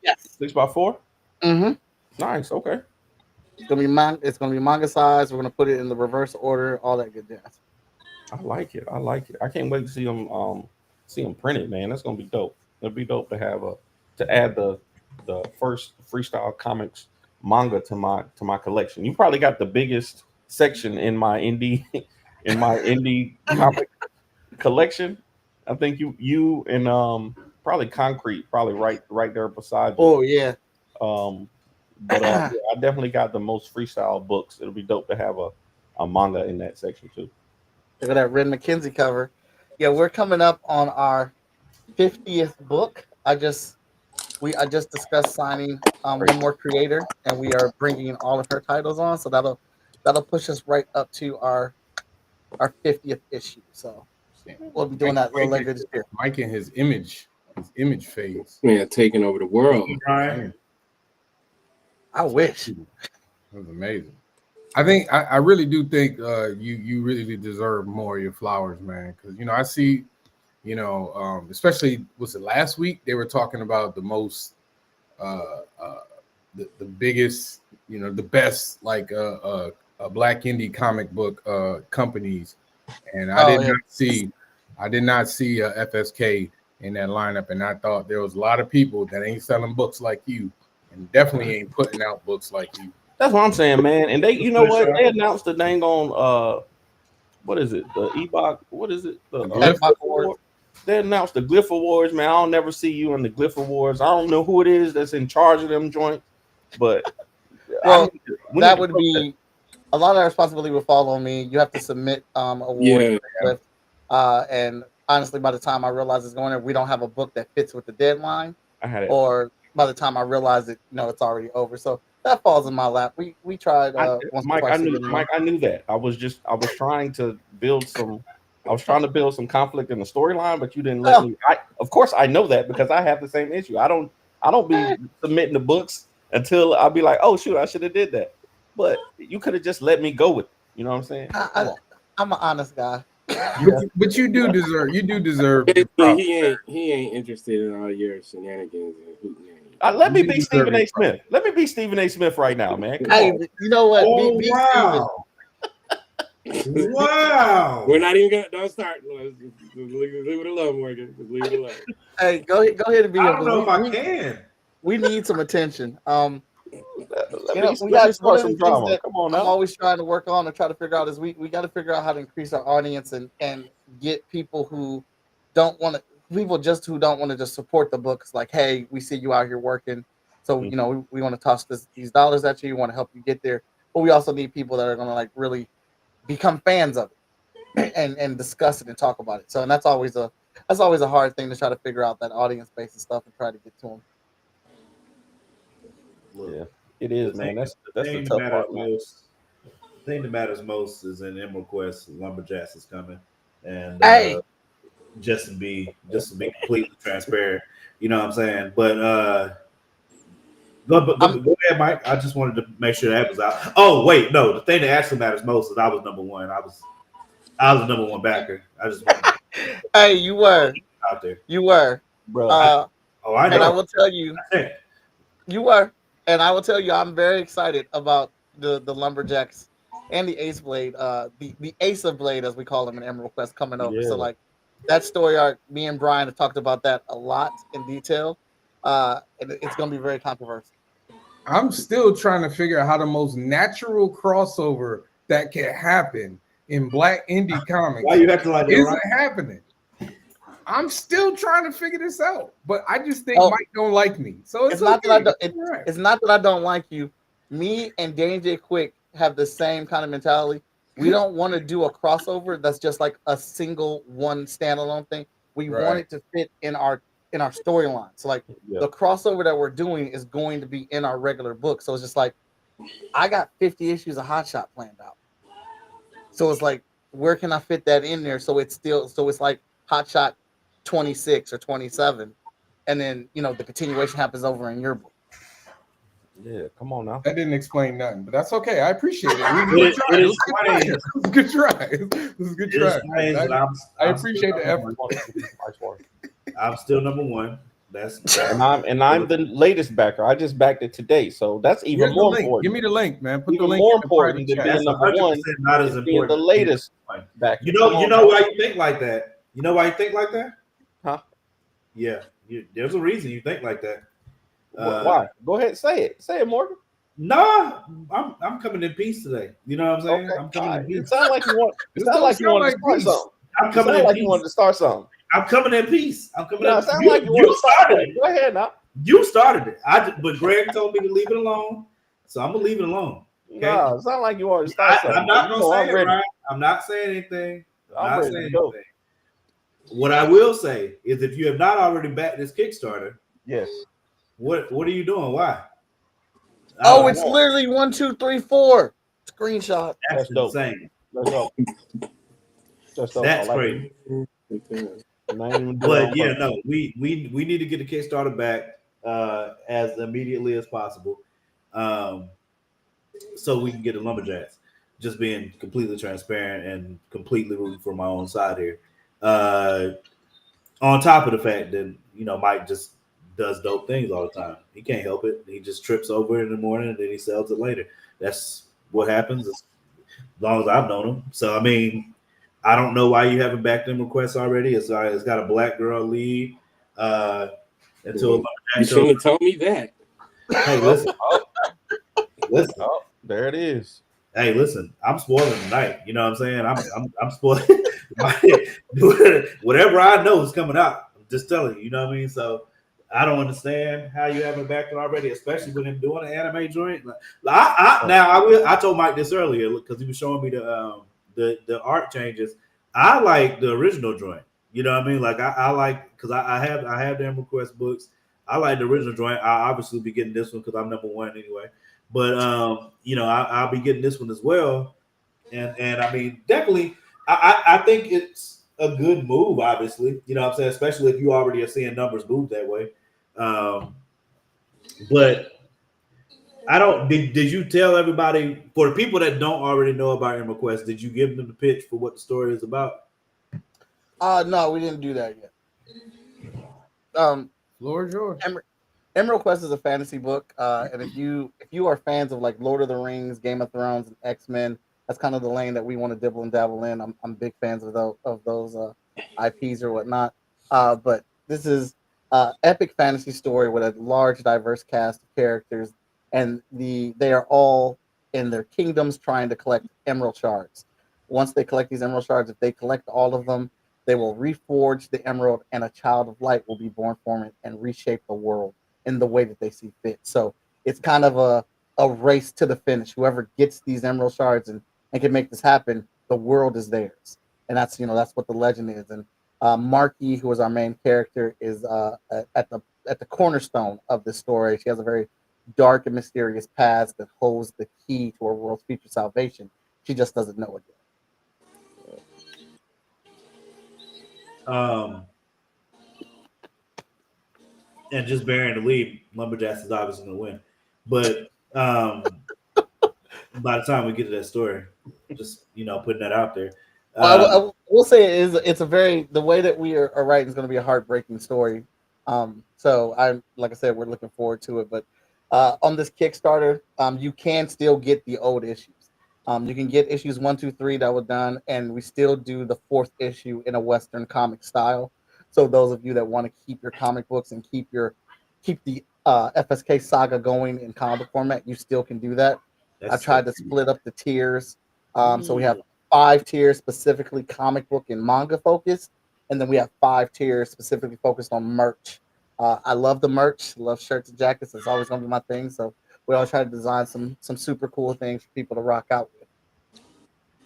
yes. 6x4? Mm-hmm. Nice. Okay. It's gonna be manga size. We're gonna put it in the reverse order, all that good jazz. I like it. I can't wait to see them printed, man. That's gonna be dope. It'll be dope to have to add the first freestyle comics manga to my collection. You probably got the biggest section in my indie comic collection. I think you and probably Concrete right there beside you. Oh yeah. But I definitely got the most freestyle books. It'll be dope to have a manga in that section too. Look at that Red McKenzie cover. Yeah, we're coming up on our 50th book. I just discussed signing one more creator, and we are bringing all of her titles on. So that'll push us right up to our 50th issue. So We'll be doing that a little later this year. Mike and his image phase. Man, taking over the world. Right. I wish. That was amazing. I think I really do think you really deserve more of your flowers, man. Because I see, especially was it last week they were talking about the most, the biggest, the best like black indie comic book companies, and I did not see FSK in that lineup, and I thought there was a lot of people that ain't selling books like you, and definitely ain't putting out books like you. That's what I'm saying, man. And they, you know what? They announced the dang on what is it? The EBOC, what is it? The EBOC Award. They announced the Glyph Awards, man. I'll never see you in the Glyph Awards. I don't know who it is that's in charge of them joints, but well, that would be a lot of that responsibility would fall on me. You have to submit awards, and honestly, by the time I realize it's going there, we don't have a book that fits with the deadline. Or by the time I realize it, it's already over. So that falls in my lap. We tried. Mike, I knew that. I was trying to build some conflict in the storyline, but you didn't let me. Of course, I know that because I have the same issue. I don't be submitting the books until I'll be like, oh shoot, I should have did that. But you could have just let me go with it. You know what I'm saying? I'm an honest guy. But you do deserve. He ain't interested in all your shenanigans and hootenannies. Let me be Stephen A. Smith. Let me be Stephen A. Smith right now, man. Hey, you know what? Wow. Wow. We're not even gonna. Don't start. Leave it alone, Morgan. Just leave it alone. Hey, go ahead and be. I don't know if I can. We need some attention. We got to start some drama. Come on now. I'm always trying to work on and try to figure out is we got to figure out how to increase our audience and get people who don't want to just support the books. Like, hey, we see you out here working, so we want to toss these dollars at you. We want to help you get there, but we also need people that are going to like really become fans of it and discuss it and talk about it. So, and that's always a hard thing to try to figure out that audience base and stuff and try to get to them. Yeah, it is, man. That's the tough part. The thing that matters most is in Emerald Quest, Lumberjacks is coming, and just to be completely transparent, you know what I'm saying. But go ahead, Mike. I just wanted to make sure that was out. Oh wait, no, the thing that actually matters most is I was number one. I was the number one backer. I just hey, you were out there. You were, bro. I know. And I will tell you, you were. And I will tell you, I'm very excited about the Lumberjacks and the Ace Blade, the Ace of Blade, as we call them in Emerald Quest, coming over. Yeah. So, like, that story arc, me and Brian have talked about that a lot in detail. And it's going to be very controversial. I'm still trying to figure out how the most natural crossover that can happen in Black indie comics why you acting like that, isn't happening. I'm still trying to figure this out, but I just think Mike don't like me. So it's not that it's not that I don't like you. Me and Danger Quick have the same kind of mentality. We don't want to do a crossover that's just like a single one standalone thing. We want it to fit in our storyline. So like the crossover that we're doing is going to be in our regular book. So it's just like I got 50 issues of Hot Shot planned out. So it's like, where can I fit that in there? So it's like Hot Shot 26 or 27, and then the continuation happens over in your book. Yeah, come on now. That didn't explain nothing, but that's okay. I appreciate it. It was a good try. It was a good try. I appreciate the effort. I'm still number one. And I'm the latest backer. I just backed it today, so that's even more important. Give me the link, man. Put even the link more important than being number one. Not as important. The latest backer. You know why you think like that? You know why you think like that? Huh? Yeah, there's a reason you think like that. Why? Go ahead, say it, Morgan. Nah, I'm coming in peace today. You know what I'm saying? Okay. I'm coming in peace. It sounds like you want. It sounds like you want to start something. I'm coming in like peace. You wanted to start something. I'm coming in peace. I'm coming. No, it sounds like you started it. Go ahead now. You started it. But Greg told me to leave it alone, so I'm gonna leave it alone. Okay? No, it sounds like you wanted to start something. I'm not gonna say it, right? I'm not saying anything. I'm not saying anything. What I will say is, if you have not already backed this Kickstarter, yes. What are you doing? Why? It's literally 1, 2, 3, 4 screenshot. That's insane. That's crazy. But yeah, no, we need to get the Kickstarter back as immediately as possible, so we can get the Lumberjacks. Just being completely transparent and completely rooting for my own side here. On top of the fact that Mike just does dope things all the time. He can't help it. He just trips over it in the morning and then he sells it later. That's what happens as long as I've known him. So I mean, I don't know why you haven't backed them requests already. It's got a black girl lead. Until you shouldn't have told me that. Hey, listen. Listen. Oh, there it is. Hey, listen, I'm spoiling tonight. You know what I'm saying? I'm spoiling. Whatever I know is coming out. I'm just telling you. You know what I mean? So I don't understand how you haven't backed it already, especially with him doing an anime joint. I told Mike this earlier because he was showing me the art changes. I like the original joint. You know what I mean? Like I like because I have them request books. I like the original joint. I obviously be getting this one because I'm number one anyway. But I'll be getting this one as well, and I mean definitely, I think it's a good move. Obviously, you know what I'm saying, especially if you already are seeing numbers move that way. But I don't. Did you tell everybody, for the people that don't already know about MRequest, did you give them the pitch for what the story is about? No, we didn't do that yet. Lord George. MRequest is a fantasy book, and if you are fans of like Lord of the Rings, Game of Thrones, and X-Men, that's kind of the lane that we want to dibble and dabble in. I'm big fans of those IPs or whatnot. But this is epic fantasy story with a large, diverse cast of characters, and they are all in their kingdoms trying to collect emerald shards. Once they collect these emerald shards, if they collect all of them, they will reforge the emerald, and a child of light will be born from it and reshape the world in the way that they see fit. So it's kind of a race to the finish. Whoever gets these emerald shards and can make this happen, the world is theirs. And that's what the legend is. And Marky, who is our main character, is at the cornerstone of this story. She has a very dark and mysterious past that holds the key to our world's future salvation. She just doesn't know it yet. And just bearing the lead, Lumberjacks is obviously going to win. But by the time we get to that story, just putting that out there. I will say it's a very, the way that we are writing is going to be a heartbreaking story. So like I said, we're looking forward to it. But on this Kickstarter, you can still get the old issues. You can get issues 1, 2, 3 that were done, and we still do the 4th issue in a Western comic style. So those of you that want to keep your comic books and keep the FSK saga going in comic book format, you still can do that. I tried to split up the tiers. So we have 5 tiers specifically comic book and manga focused, and then we have 5 tiers specifically focused on merch. I love the merch, love shirts and jackets. It's always going to be my thing. So we always try to design some super cool things for people to rock out with.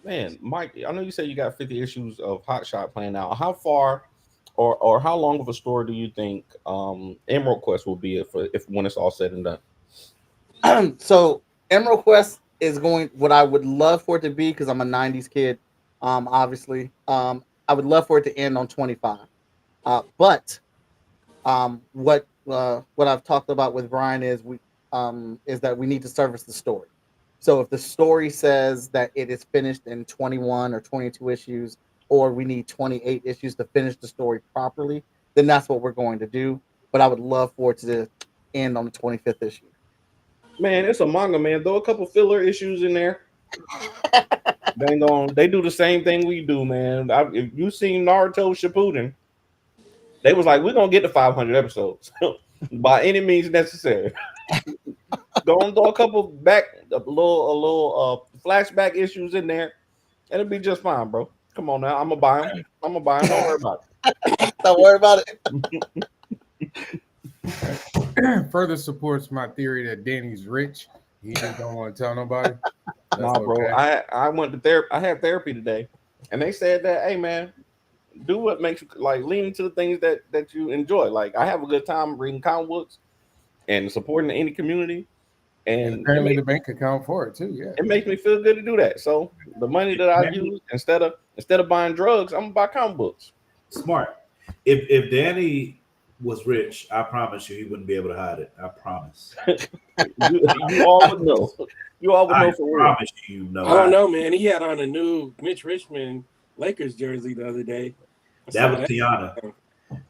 Man, Mike, I know you said you got 50 issues of Hot Shot planned out. How far or how long of a story do you think MRequest will be if when it's all said and done? So MRequest is going, what I would love for it to be, because I'm a 90s kid, obviously, I would love for it to end on 25. But what I've talked about with Brian is that we need to service the story. So if the story says that it is finished in 21 or 22 issues, or we need 28 issues to finish the story properly, then that's what we're going to do. But I would love for it to end on the 25th issue. Man, it's a manga, man. Throw a couple filler issues in there. They do the same thing we do, man. If you seen Naruto Shippuden, they was like, we're gonna get to 500 episodes by any means necessary. Go and throw a little flashback issues in there, and it'll be just fine, bro. Come on now, I'm gonna buy them. Don't worry about it. Don't worry about it. Further supports my theory that Danny's rich. He just don't want to tell nobody. Nah, bro. I went to therapy. I had therapy today, and they said that, hey man, do what makes you lean into the things that you enjoy. Like, I have a good time reading comic books and supporting the indie community. And apparently the bank account for it too. Yeah, it makes me feel good to do that. So the money that I use instead of buying drugs, I'm gonna buy comic books. Smart. If Danny was rich, I promise you he wouldn't be able to hide it. I promise. you all would know. You all would know for real. I promise you know. I don't know, man. He had on a new Mitch Richmond Lakers jersey the other day. That was Tiana.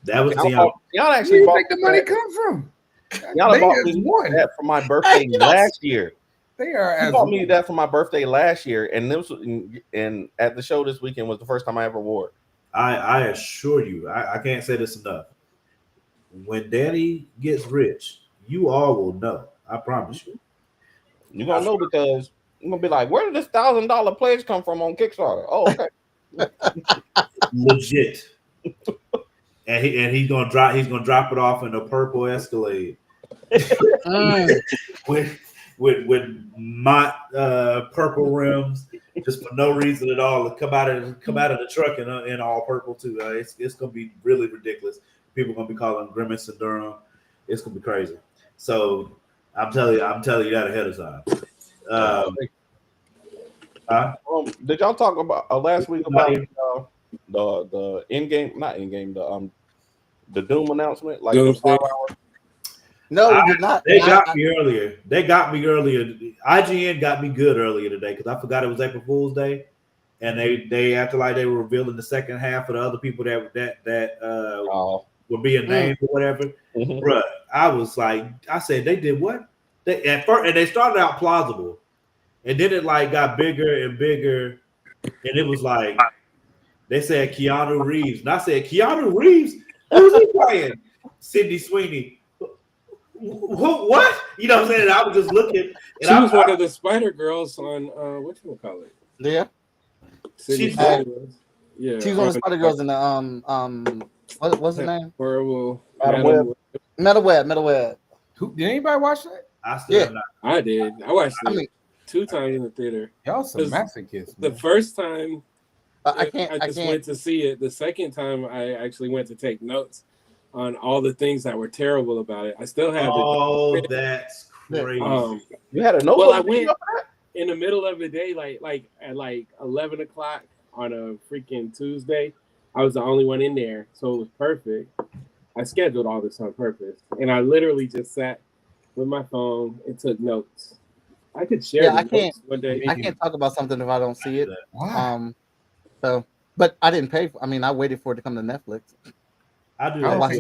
That was Tiana. Tiana actually Where bought did the money come from? Tiana bought me that for my birthday last year. They are. She bought me that for my birthday last year, and this was, and at the show this weekend was the first time I ever wore it. I assure you, I can't say this enough. When Danny gets rich, you all will know. I promise you. You're gonna know because you're gonna be like, where did this $1,000 pledge come from on Kickstarter? Oh, okay. Legit. And he's gonna drop it off in a purple Escalade. with Mott purple rims, just for no reason at all. Come out of the truck in all purple too. It's gonna be really ridiculous. People are gonna be calling Grimace and Durham. It's gonna be crazy. So I'm telling you that ahead of time. Did y'all talk about last week about the not in game the Doom announcement? Like Doom 5 hours? No, we did not. They got me earlier. IGN got me good earlier today because I forgot it was April Fool's Day, and they acted like they were revealing the second half of the other people that were being named or whatever. Mm-hmm. Bruh, I said they did what? At first, and they started out plausible, and then it like got bigger and bigger, and it was like they said Keanu Reeves, and I said Keanu Reeves, who's he playing? Sydney Sweeney. What? You know what I'm saying? And I was just looking. And she was one of the Spider Girls on what you call it? Yeah. She's yeah. She was one of the Spider Girls in the what's her name? Horrible. Metal Web. Did anybody watch that? I still have not. I did. I watched it 2 times in the theater. Y'all some masochists. The first time I just went to see it. The second time I actually went to take notes on all the things that were terrible about it. I still have it. That's crazy. You had a notebook? Well, I went in the middle of the day, like at 11 o'clock on a freaking Tuesday. I was the only one in there, so it was perfect. I scheduled all this on purpose, and I literally just sat with my phone and took notes. I could share. I can't. One day. I can't talk about something if I don't see it. Wow. So, but I didn't pay. I waited for it to come to Netflix. I do. I don't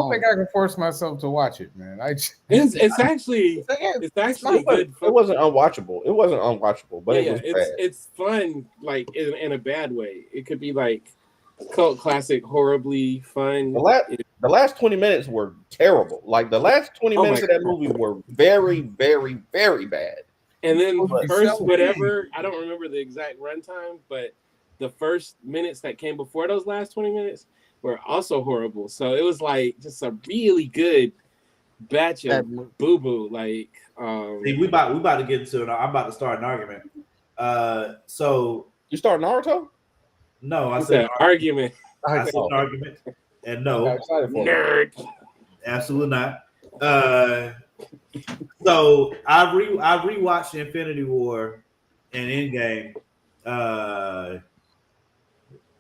think I can force myself to watch it, man. It's actually good. It wasn't unwatchable. But it's fun, like in a bad way. It could be like cult classic, horribly fun. The last 20 minutes were terrible. Like the last 20 minutes of that movie were very, very, very bad. And then whatever, I don't remember the exact runtime, but the first minutes that came before those last 20 minutes were also horrible. So it was like just a really good batch of boo-boo. Like we about to get into it. I'm about to start an argument. So you start Naruto? No, I said argument. I said an argument. And no, nerd. Absolutely not. So I rewatched Infinity War and Endgame.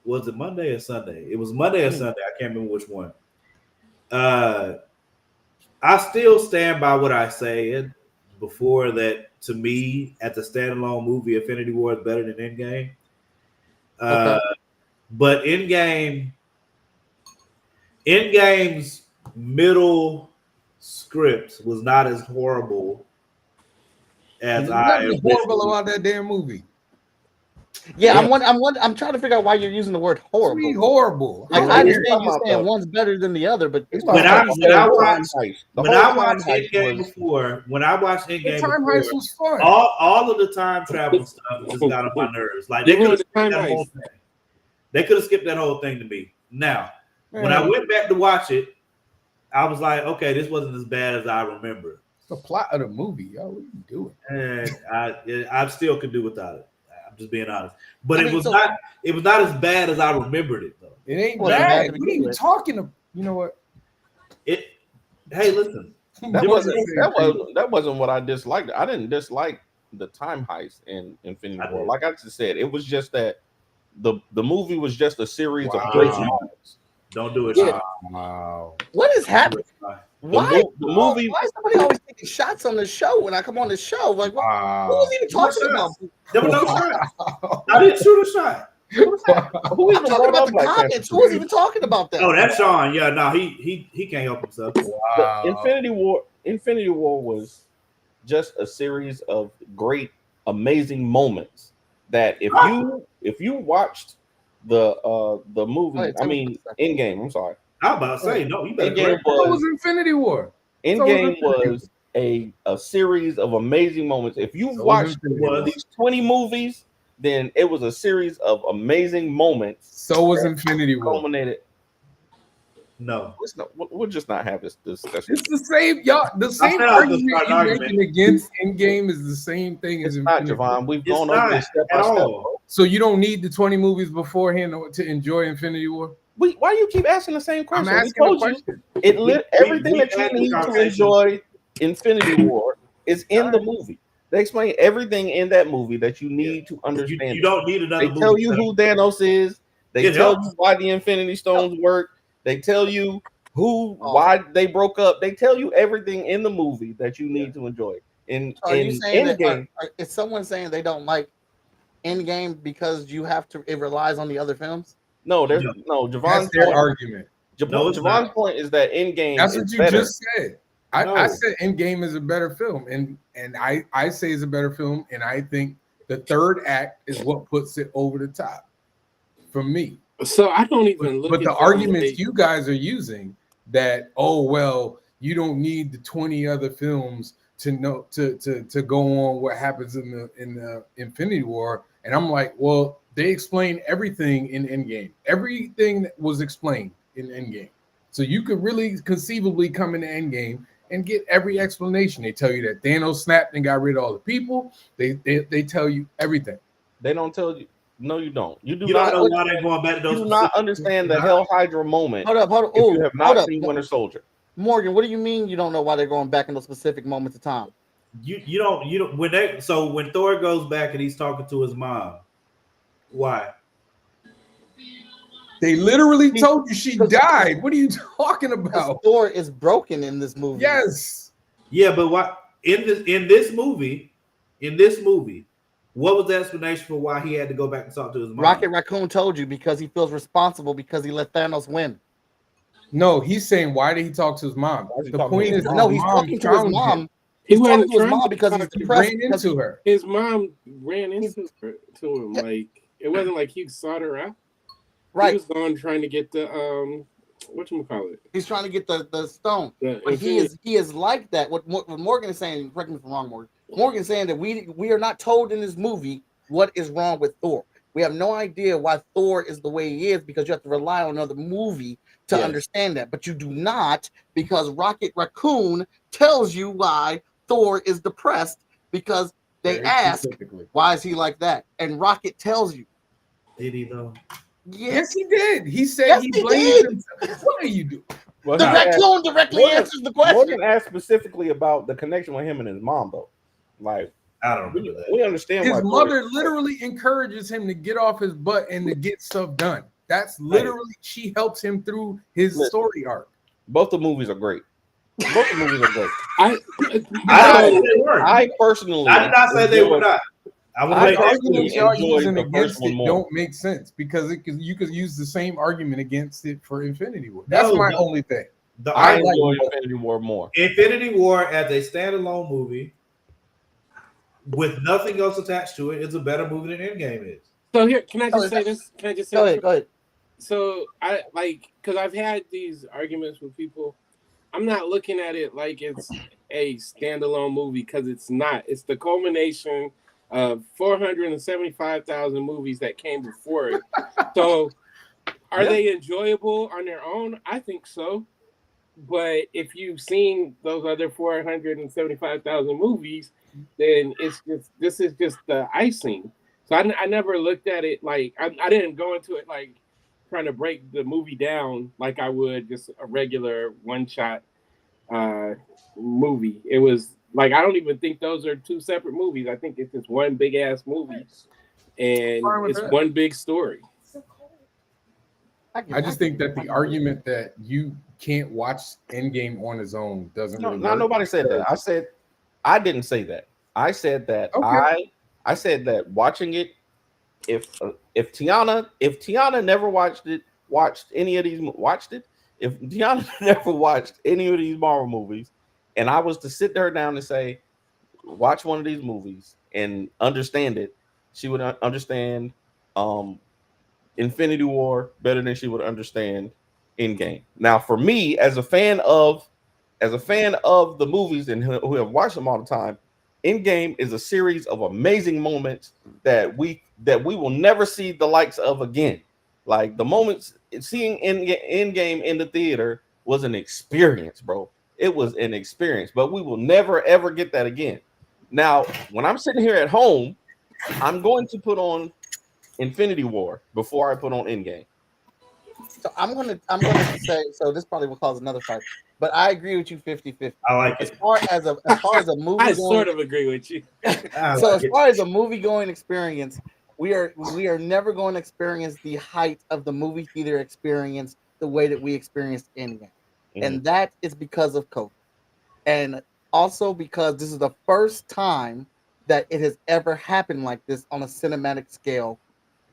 Was it Monday or Sunday? It was Monday or Sunday. I can't remember which one. I still stand by what I said before that. To me, at the standalone movie, Infinity War is better than Endgame. But Endgame's middle script was not as horrible as Nothing horrible about that damn movie. Yeah, I'm trying to figure out why you're using the word horrible. It's horrible. Like, I understand you saying one's better than the other, but when I watched Endgame before, the time heist was fun. All of the time travel stuff just got on my nerves. Like they could have skipped that whole thing. They could have skipped that whole thing to me. Now, when I went back to watch it, I was like, okay, this wasn't as bad as I remember. The plot of the movie, yo, what are you doing? And I still could do without it. I'm just being honest. But it was not as bad as I remembered it though. It ain't bad. What are you talking about? You know what? Hey, listen. That wasn't what I disliked. I didn't dislike the time heist in Infinity War. Like I just said, it was just that the movie was just a series of great moments. Don't do it. Yeah. Wow. What is happening? Why? The movie. Why is somebody always taking shots on the show when I come on the show? Like, who was even talking about? There was no shot. I didn't shoot a shot. Who I'm talking about the comments. Who was even talking about that? Oh, that's Sean. Yeah, no, he can't help himself. Wow. Infinity War was just a series of great, amazing moments that if you watched the movie, Endgame. I'm sorry. I was about to say no. You better. Endgame was Infinity War. Endgame was a series of amazing moments. If you watched these 20 movies, then it was a series of amazing moments. So was Infinity War. Culminated. No, we'll just not have this discussion. It's the same, y'all. The same argument you're making against Endgame is the same thing as Infinity War. Javon. We've gone over this step by step. So you don't need the 20 movies beforehand to enjoy Infinity War? Why do you keep asking the same question? I'm asking a question. Everything that you need to enjoy Infinity War is in the movie. They explain everything in that movie that you need to understand. You don't need another movie. They tell you who Thanos is. They tell you why the Infinity Stones work. They tell you why they broke up. They tell you everything in the movie that you need to enjoy. In Endgame, is someone saying they don't like Endgame because it relies on the other films? No, there's no. That's their argument. Javon's point is that Endgame. That's what you just said. I said Endgame is a better film, and I say it's a better film, and I think the third act is what puts it over the top for me. So I don't even look. But the arguments you guys are using that, oh well, you don't need the 20 other films to know to go on what happens in the Infinity War, and I'm like, well, they explain everything in Endgame. Everything that was explained in Endgame. So you could really conceivably come into Endgame and get every explanation. They tell you that Thanos snapped and got rid of all the people. They tell you everything. They don't tell you. No, you don't. You don't know why they're going back to those. You do not understand the Hell Hydra moment. Hold up. If you have not seen Winter Soldier. Morgan, what do you mean you don't know why they're going back in those specific moments of time? You don't when Thor goes back and he's talking to his mom, why? They literally told you she died. What are you talking about? Thor is broken in this movie. Yes. Yeah, but what in this movie, what was the explanation for why he had to go back and talk to his mom? Rocket Raccoon told you because he feels responsible because he let Thanos win. No, he's saying why did he talk to his mom? The point is, he's talking to his mom. He's talking to his mom because he's depressed. Ran into her. His mom ran into him. Like it wasn't like he sought her out. Right. He was gone trying to get the whatchamacallit. He's trying to get the stone. But he is like that. What Morgan is saying, correct me if I'm wrong, Morgan. Morgan is saying that we are not told in this movie what is wrong with Thor. We have no idea why Thor is the way he is because you have to rely on another movie to understand that. But you do not because Rocket Raccoon tells you why Thor is depressed because they ask, why is he like that? And Rocket tells you. Did he though? Yes, he did. He said he blamed himself. What are you doing? Well, the raccoon directly answers the question. Morgan asked specifically about the connection with him and his mom, though. Like, I don't know that. We understand his mother literally encourages him to get off his butt and to get stuff done. That's literally she helps him through his story arc. Both the movies are great. Both the movies are great. I personally, I did not say they were not. Arguments y'all using against it don't make sense because you could use the same argument against it for Infinity War. That's my only thing. I enjoy Infinity War more. Infinity War as a standalone movie with nothing else attached to it is a better movie than Endgame is. So here, can I just say this? Can I just say go ahead. So I because I've had these arguments with people. I'm not looking at it like it's a standalone movie because it's not. It's the culmination of 475,000 movies that came before it. So are they enjoyable on their own? I think so. But if you've seen those other 475,000 movies, then this is just the icing. So I never looked at it like I didn't go into it like trying to break the movie down like I would just a regular one-shot movie. It was like I don't even think those are two separate movies. I think it's just one big ass movie. and it's one big story. I just think that the argument that you can't watch Endgame on his own doesn't really work. Nobody said that. I didn't say that. I said that I said that watching it, if Tiana never watched any of these if Tiana never watched any of these Marvel movies, and I was to sit her down and say, watch one of these movies and understand it, she would understand Infinity War better than she would understand Endgame. Now, for me, as a fan of the movies and who have watched them all the time, Endgame is a series of amazing moments that we will never see the likes of again. Like the moments seeing Endgame in the theater was an experience, bro. It was an experience, but we will never ever get that again. Now, when I'm sitting here at home, I'm going to put on Infinity War before I put on Endgame. So I'm gonna say, so this probably will cause another fight, but I agree with you 50-50. I like it. As far as a movie, I sort of agree with you. As far as a movie going experience, we are never going to experience the height of the movie theater experience the way that we experienced Endgame, and that is because of COVID, and also because this is the first time that it has ever happened like this on a cinematic scale,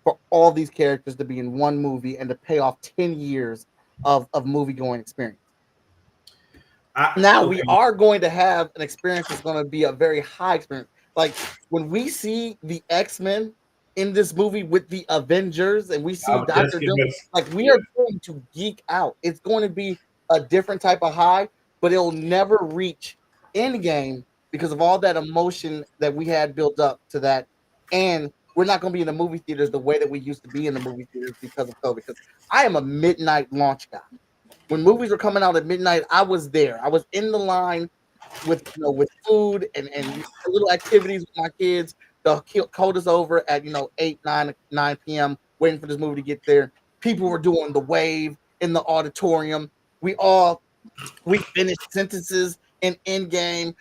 for all these characters to be in one movie and to pay off 10 years of movie going experience. We are going to have an experience that's going to be a very high experience. Like when we see the X-Men in this movie with the Avengers and we see Dr. Doom, like we are going to geek out. It's going to be a different type of high, but it'll never reach Endgame because of all that emotion that we had built up to that. And we're not going to be in the movie theaters the way that we used to be in the movie theaters because of COVID. Because I am a midnight launch guy. When movies were coming out at midnight, I was there. I was in the line with food and little activities with my kids. The cold is over at 8, 9 p.m. waiting for this movie to get there. People were doing the wave in the auditorium. We finished sentences in Endgame.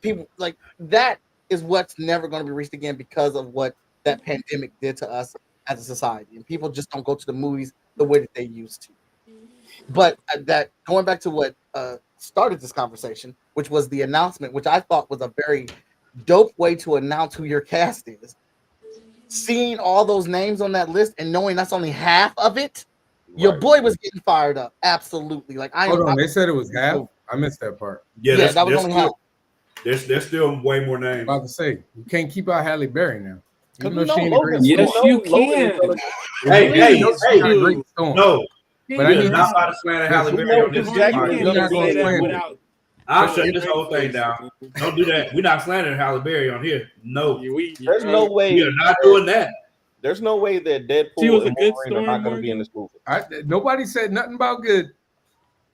People like that is what's never going to be reached again because of what that pandemic did to us as a society, and people just don't go to the movies the way that they used to. But that going back to what started this conversation, which was the announcement, which I thought was a very dope way to announce who your cast is. Seeing all those names on that list and knowing that's only half of it, your boy was getting fired up. Absolutely. They said it was half. I missed that part. Yeah, that was only half. There's still way more names. About to say you can't keep out Halle Berry now. Yes, you can. Hey, no. But I mean, not about to slander Halle Berry on this. I'll shut this whole thing down. Don't do that. We're not slandering Halle Berry on here. No, there's no way. We are not doing that. There's no way that Deadpool and Wolverine are not going to be in this movie. Nobody said nothing about good.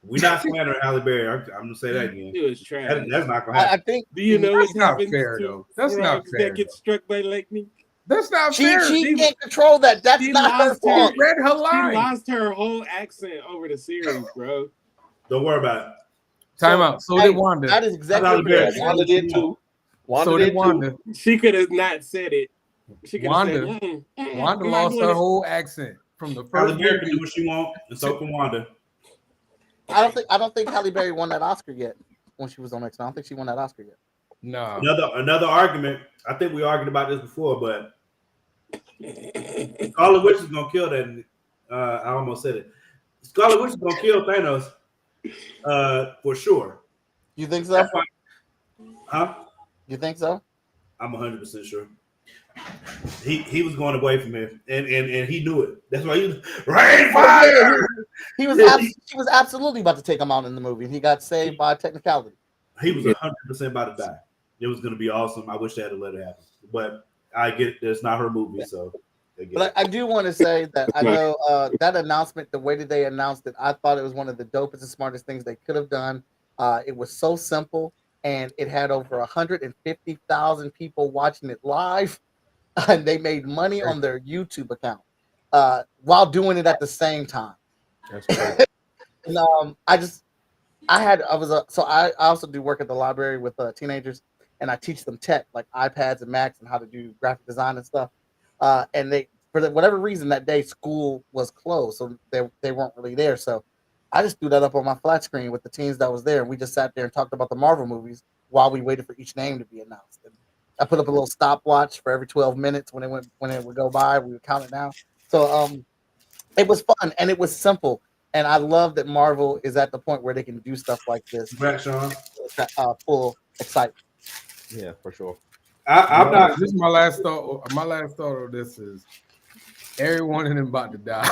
We're not slandering Halle Berry. I'm going to say that again. It was trash. That's not going to happen. I think. Do you know that's not fair, though? That's not fair. That gets struck by lightning. That's not fair. She can't control that. That's not her fault. Read her line. She lost her whole accent over the series, bro. Don't worry about it. Time out. So did Wanda. That is exactly what Wanda did too. So did Wanda. She could have not said it. She could have said, Wanda lost her whole accent from the first. Halle Berry can do what she wants, and so can Wanda. I don't think Halle Berry won that Oscar yet when she was on X-Men. I don't think she won that Oscar yet. No. Another argument. I think we argued about this before, but Scarlet Witch is gonna kill that. I almost said it. Scarlet Witch is gonna kill Thanos, for sure. You think so? Huh? You think so? I'm 100% sure. He was going away from it, and he knew it. That's why he was Rainfire. He was absolutely about to take him out in the movie, and he got saved by technicality. He was 100% about to die. It was going to be awesome. I wish they had let it happen, but I get it. It's not her movie, so. But I do want to say that I know that announcement, the way that they announced it, I thought it was one of the dopest and smartest things they could have done. It was so simple, and it had over 150,000 people watching it live, and they made money on their YouTube account while doing it at the same time. That's great. And I also do work at the library with teenagers, and I teach them tech like iPads and Macs and how to do graphic design and stuff. and they for whatever reason that day school was closed, so they weren't really there. So I just threw that up on my flat screen with the teams that was there, and we just sat there and talked about the Marvel movies while we waited for each name to be announced. And I put up a little stopwatch for every 12 minutes when it would go by. We would count it down. So it was fun and it was simple. And I love that Marvel is at the point where they can do stuff like this. Congrats, Sean. Full excitement. Yeah, for sure. I'm not. This is my last thought. My last thought of this is every one of them about to die.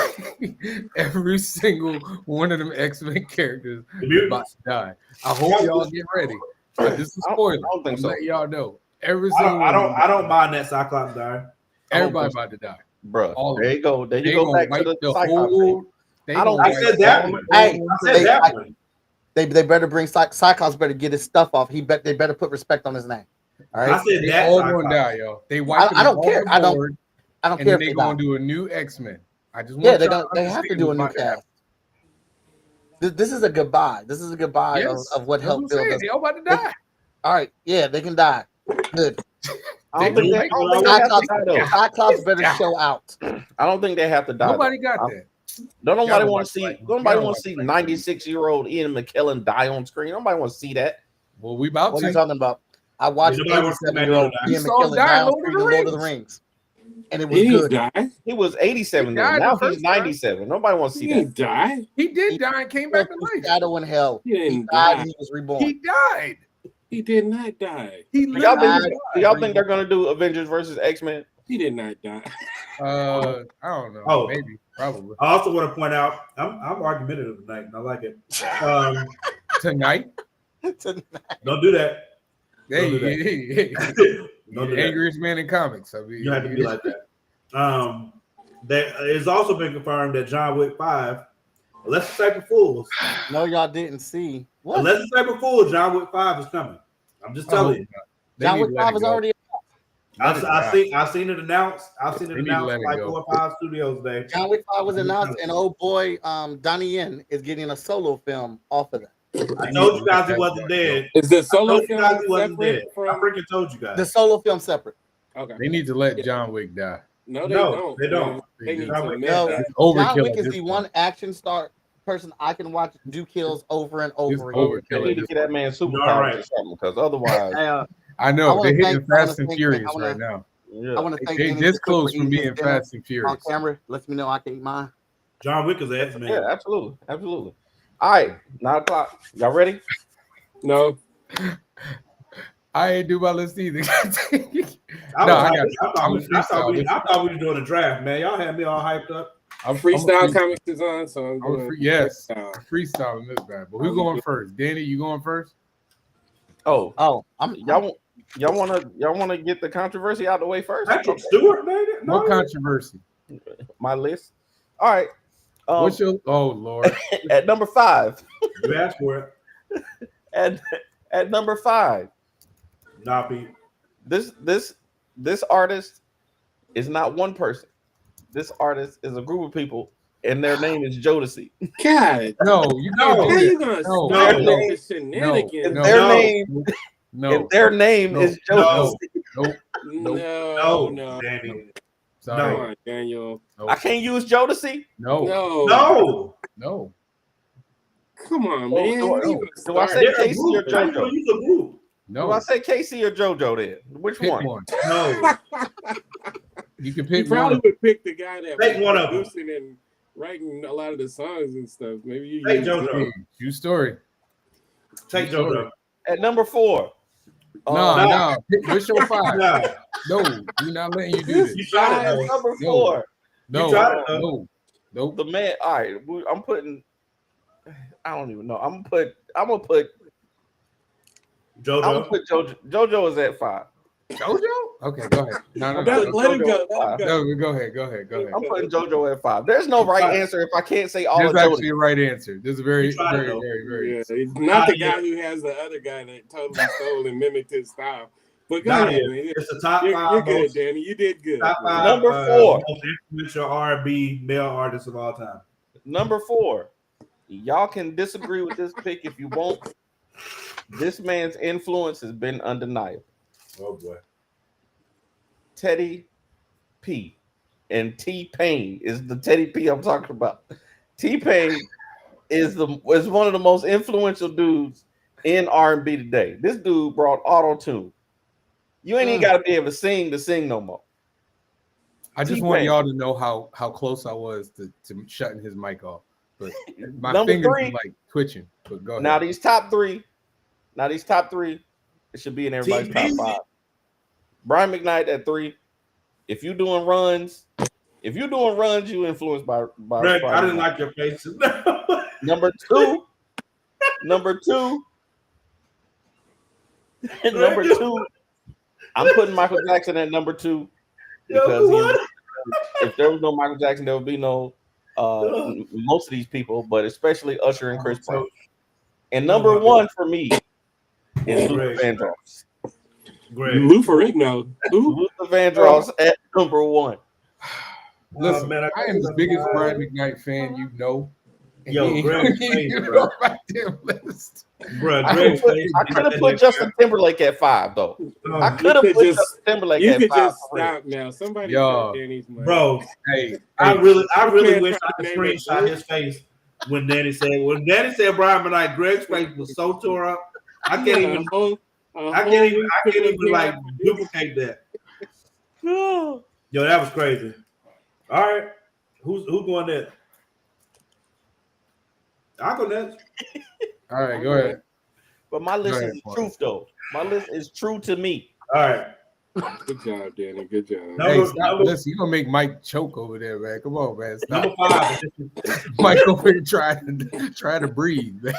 Every single one of them X-Men characters about to die. I hope y'all get ready. This is a spoiler. I don't think so. Let y'all know. Every single I don't mind that Cyclops die. Everybody about to die. Bro, there you go. There you go back to the Cyclops. I said that one. Hey, I said that one. They better bring Cyclops. Better get his stuff off. They better put respect on his name. All right. I said they all gonna die, yo. They wipe. I don't care. I don't care. They're gonna do a new X-Men. I just want they have to do a new cast. This is a goodbye. This is a goodbye of what helped build us. They all about to die. All right. Yeah, they can die. Good. Cyclops better show out. I don't think they have to die. Nobody got that. Nobody want to see. Nobody want to see 96-year-old Ian McKellen die on screen. Nobody want to see that. Well, we about what to. What are you talking about? I watched 87-year-old Ian McKellen die on screen in Lord of the Rings, and it was good. He was 87 then. Now he's 97. Nobody wants to see that. Die. He did die and came back to life. Shadow in hell. He died. He was reborn. He died. He did not die. Do y'all think they're gonna do Avengers versus X-Men? He did not die. I don't know. Maybe, probably. I also want to point out, I'm argumentative tonight, and I like it. Tonight? Don't do that. Hey. Don't do angriest man in comics. I mean, you have to be like that. It's also been confirmed that John Wick 5, unless it's April Fools. No, y'all didn't see. What? Unless it's April Fools, John Wick 5 is coming. I'm just telling you. John Wick 5 is already. I've seen it announced. I've seen it announced like 4 or 5 studios today. John Wick 5 was announced, and old boy Donnie Yen is getting a solo film off of that. I told you guys he wasn't dead. Is the solo film he wasn't dead? I freaking told you guys. The solo film separate. Okay. They need to let John Wick die. No, they don't. They don't. John Wick is the one action star person I can watch do kills over and over again. They need to get that man superpowers or something, because otherwise. I know they're hitting Fast and Furious right now. Yeah. I want to thank they this close from being Fast and Furious. On camera, lets me know I can eat mine. John Wick is X-Men. Yeah, absolutely. All right, 9:00. Y'all ready? No. I ain't do my list either. I thought we were doing a draft, man. Y'all had me all hyped up. I'm freestyle comics is on, so I'm going freestyle in this bad. But who's going first? Danny, you going first? Y'all want to get the controversy out of the way first? Patrick Stewart made it. What controversy? My list. All right. What's your? Oh Lord. At number 5. You asked for it. At number 5. Nappy. This artist is not one person. This artist is a group of people, and their name is Jodeci. God, no, you know. How you gonna their name is Jodeci. No, Danny. Sorry. Come on, Daniel. I can't use Jodeci. No. Come on, man. Do I say Casey or JoJo? No. Do I say Casey or JoJo then? Which one? No. You can pick. You probably would pick the guy that was one of them and writing a lot of the songs and stuff. Maybe you take JoJo. True story. Take JoJo. At number 4. No. What's your 5? No, we're not letting you do this. You tried it. Number 4. No. The man. All right, I'm putting. I don't even know. I'm gonna put. JoJo. I'm gonna put JoJo. JoJo is at 5. JoJo? Okay, go ahead. No. Let him go. No, go ahead. I'm putting JoJo at 5. There's no right answer if I can't say all. There's actually a right answer. There's a very. Yeah, he's not the guy who has the other guy that totally stole and mimicked his style. But go ahead, man. It's the top 5. You're good, Danny. You did good. Top 5, number 4. Most influential R&B male artists of all time. Number 4. Y'all can disagree with this pick if you want. This man's influence has been undeniable. Oh boy. Teddy P. and T-Pain is the Teddy P I'm talking about. T-Pain is one of the most influential dudes in R&B today. This dude brought auto-tune. You ain't even got to be able to sing no more. I just want y'all to know how close I was to shutting his mic off. But my fingers were like twitching. But go ahead. Now these top three, it should be in everybody's top 5. Brian McKnight at 3. If you doing runs, you influenced by Greg, I didn't like your faces. Number two. I'm putting Michael Jackson at number 2 because if there was no Michael Jackson, there would be no most of these people, but especially Usher and Chris Brown. And number 1 for me is Luther Vandross. Luther Vandross at number 1. Listen, man, I am the biggest Brian McKnight fan you know. Yo, Greg, list. Bro, I could have put Justin Timberlake at 5 though. I could have put Justin Timberlake at 5. You could just stop now. Somebody, bro. Hey, I really wish I could screenshot his face when Danny said Brian McKnight. Greg's face was so tore up. I can't even like duplicate that. Yo, that was crazy. All right, who's going next? I'll go next. All right, go ahead. But my list is truth, though. My list is true to me. All right. Good job, Danny. Good job. Listen, you're gonna make Mike choke over there, man. Come on, man. Stop. Number 5. Mike over here trying to breathe, man.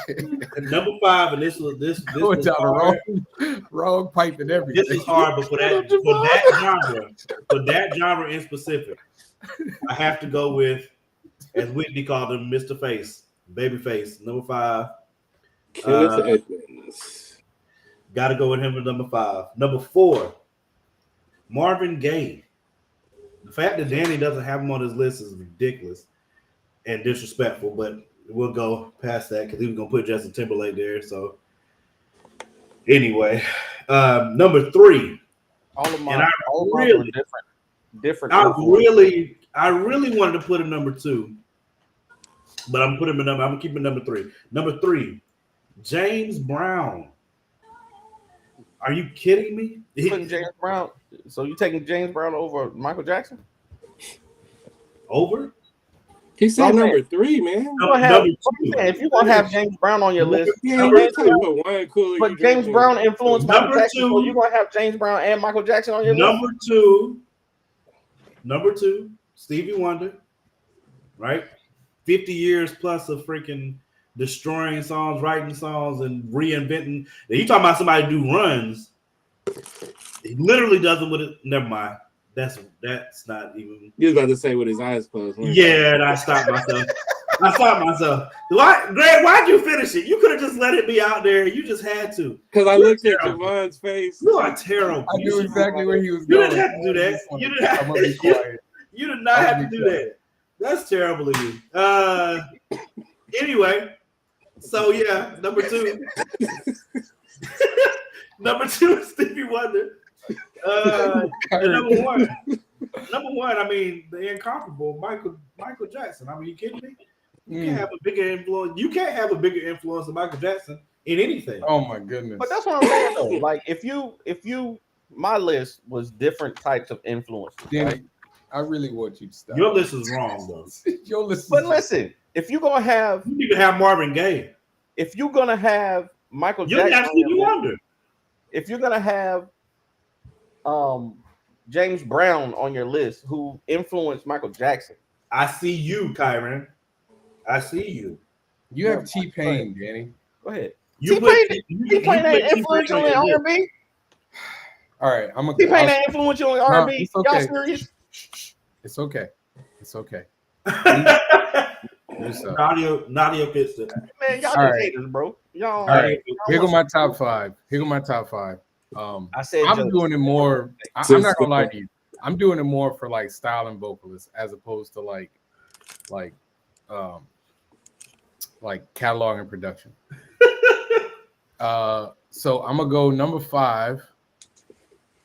Number 5, and this was going down the wrong pipe and everything. This is hard, but for that genre in specific, I have to go with, as Whitney called him, Mr. Face, Babyface. Number 5. Kenneth Edmonds. Got to go with him at number 5. Number 4, Marvin Gaye. The fact that Danny doesn't have him on his list is ridiculous and disrespectful, but we'll go past that because he was going to put Justin Timberlake there. So, anyway, number 3. All of mine are different. I really wanted to put him number 2, but I'm gonna keep him number 3. Number 3, James Brown. Are you kidding me? Putting James Brown. So you taking James Brown over Michael Jackson? Over? He said number 3, man. If you want to have James Brown on your list, but James Brown influenced Michael Jackson, so you're gonna have James Brown and Michael Jackson on your list. Number 2, Stevie Wonder, right? 50 years plus of freaking destroying songs, writing songs, and reinventing. Now, you talking about somebody do runs? He literally does it with it. Never mind. That's not even. You was about to say with his eyes closed. Yeah, and I stopped myself. Greg, why'd you finish it? You could have just let it be out there. You just had to. Because I looked at Javon's face. You are terrible. I knew exactly where he was going. You didn't have to do that. You did not have to do that. That's terrible of you. Anyway, so yeah, number 2. Number 2 is Stevie Wonder. Number 1. I mean, the incomparable Michael Jackson. I mean, you kidding me? You can't have a bigger influence. You can't have a bigger influence than Michael Jackson in anything. Oh my goodness! But that's what I'm saying though. Like if you, my list was different types of influence. Danny, right? I really want you to stop. Your list is wrong, though. Your list. But listen, if you're gonna have, you need to have Marvin Gaye. If you're gonna have Michael Jackson, if you're gonna have James Brown on your list, who influenced Michael Jackson. I see you, Kyron. I see you. You have T-Pain, Danny. Go ahead. T-Pain ain't influential in R&B. All right, T-Pain ain't influential in R&B. Okay. Y'all serious? It's okay. It's okay. Nadia fits it. Man, y'all haters, bro. Y'all. All right. Here go my top 5. I said I'm doing it more. I'm not gonna lie to you. I'm doing it more for like style and vocalists as opposed to like catalog and production. So I'm gonna go number 5,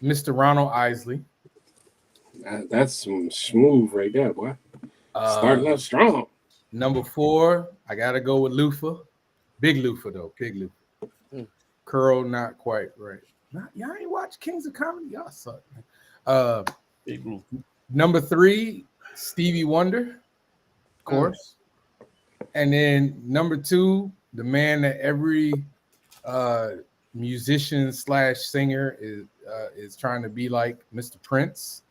Mr. Ronald Isley. That's some smooth right there, boy. Starting up strong. Number 4, I gotta go with Lufa. Big Lufa though, big Lufa. Curl, not quite right. Y'all ain't watch Kings of Comedy? Y'all suck, man. Big Lufa. Number 3, Stevie Wonder, of course. And then number 2, the man that every musician / singer is trying to be like, Mr. Prince,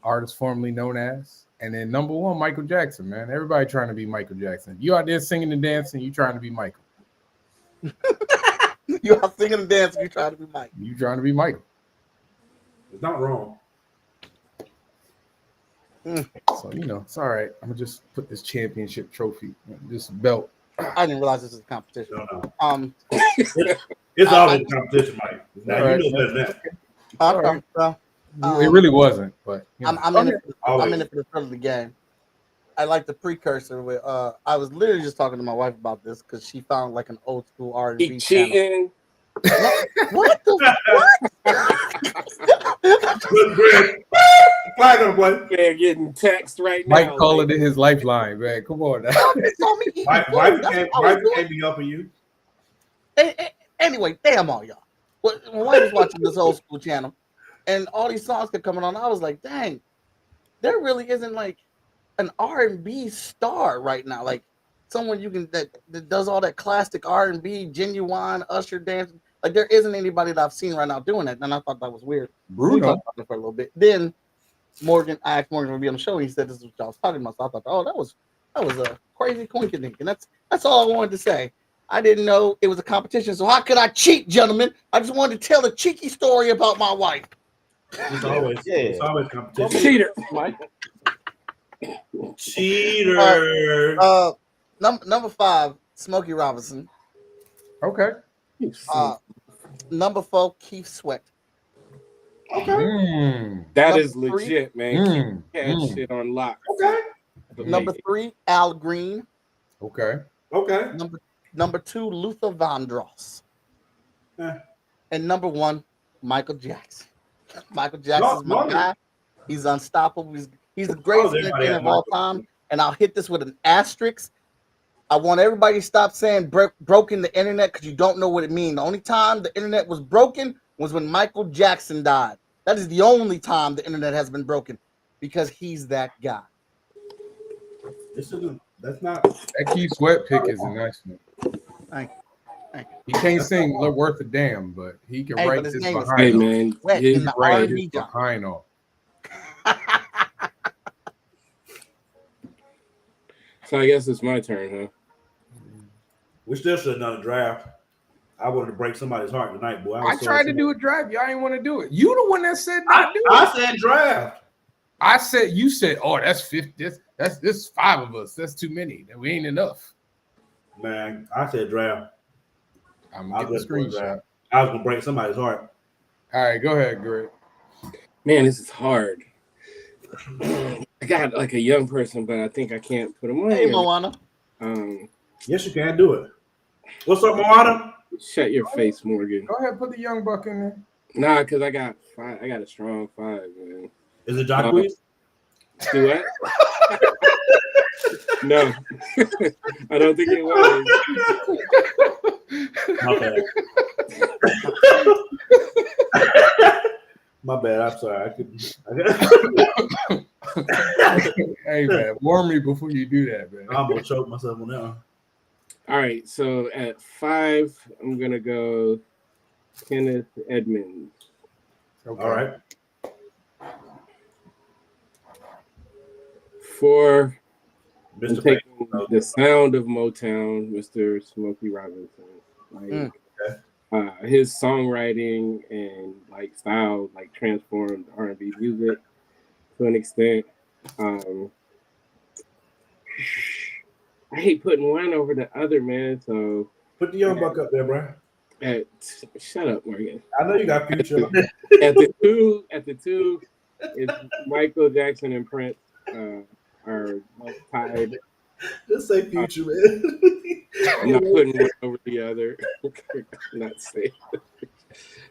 artist formerly known as. And then number 1, Michael Jackson, man. Everybody trying to be Michael Jackson. You out there singing and dancing, you trying to be Michael. You out singing and dancing, you trying to be Michael. You trying to be Michael. It's not wrong. So, it's all right. I'm going to just put this championship trophy, this belt. I didn't realize this was a competition. No. It's always a competition, Mike. Now, right, you know better than Okay. It really wasn't, but I'm in it for the thrill of the game. I like the precursor with I was literally just talking to my wife about this because she found like an old school R&B He cheating. What the Flag on boy. Man, getting text right now. Mike calling it his lifeline, man. Come on now. Wife can't be helping you. Anyway, damn all y'all. When wife was watching this old school channel and all these songs kept coming on, I was like, dang, there really isn't like an R&B star right now. Like someone you can that does all that classic R&B, genuine Usher dance. Like there isn't anybody that I've seen right now doing that. And I thought that was weird. Bruno. We talked about it for a little bit. Then I asked Morgan to be on the show, and he said this is what y'all was talking about. So I thought, oh, that was a crazy coincidence. And that's all I wanted to say. I didn't know it was a competition. So how could I cheat, gentlemen? I just wanted to tell a cheeky story about my wife. It's always competition. Cheater. Mike. Cheater. Number 5, Smokey Robinson. Okay. Number 4, Keith Sweat. Okay. That is legit, man. Keith had shit on lock. Okay. Number 3, Al Green. Okay. Number 2, Luther Vandross. And number 1, Michael Jackson. Michael Jackson's my guy. He's unstoppable. He's the greatest entertainer of all time. And I'll hit this with an asterisk. I want everybody to stop saying broken the internet because you don't know what it means. The only time the internet was broken was when Michael Jackson died. That is the only time the internet has been broken because he's that guy. That's not. That Keith Sweat pick is a nice one. Thank you. He can't sing worth a damn, but he can write this behind. Hey, man. He can write his behind off. So I guess it's my turn, huh? We still should have done a draft. I wanted to break somebody's heart tonight, boy. I tried to do a draft. Y'all ain't want to do it. You the one that said not do it. I said draft. You said, oh, that's 50. That's 5 of us. That's too many. We ain't enough. Man, I said draft. I'm getting the screenshot. I was gonna break somebody's heart. All right, go ahead, Greg. Man, this is hard. I got like a young person, but I think I can't put him on. Hey, Moana. Yes, you can do it. What's up, Moana? Shut your face, Morgan. Go ahead, put the young buck in there. Nah, because I got 5. I got a strong 5, man. Is it Jacquees? Do what? No, I don't think it was. My bad. I'm sorry. I couldn't. Hey, man, warn me before you do that, man. I'm gonna choke myself on that one. All right, so at 5, I'm gonna go Kenneth Edmonds. Okay. All right. 4, I'm Mr. taking the sound of Motown, Mr. Smokey Robinson. Like his songwriting and like style like transformed R&B music to an extent. I hate putting one over the other, man. So put the young buck up there, bro. Shut up, Morgan. I know you got future. At the two, it's Michael Jackson and Prince are tied. Just say future, man. I'm not putting one over the other. Not safe.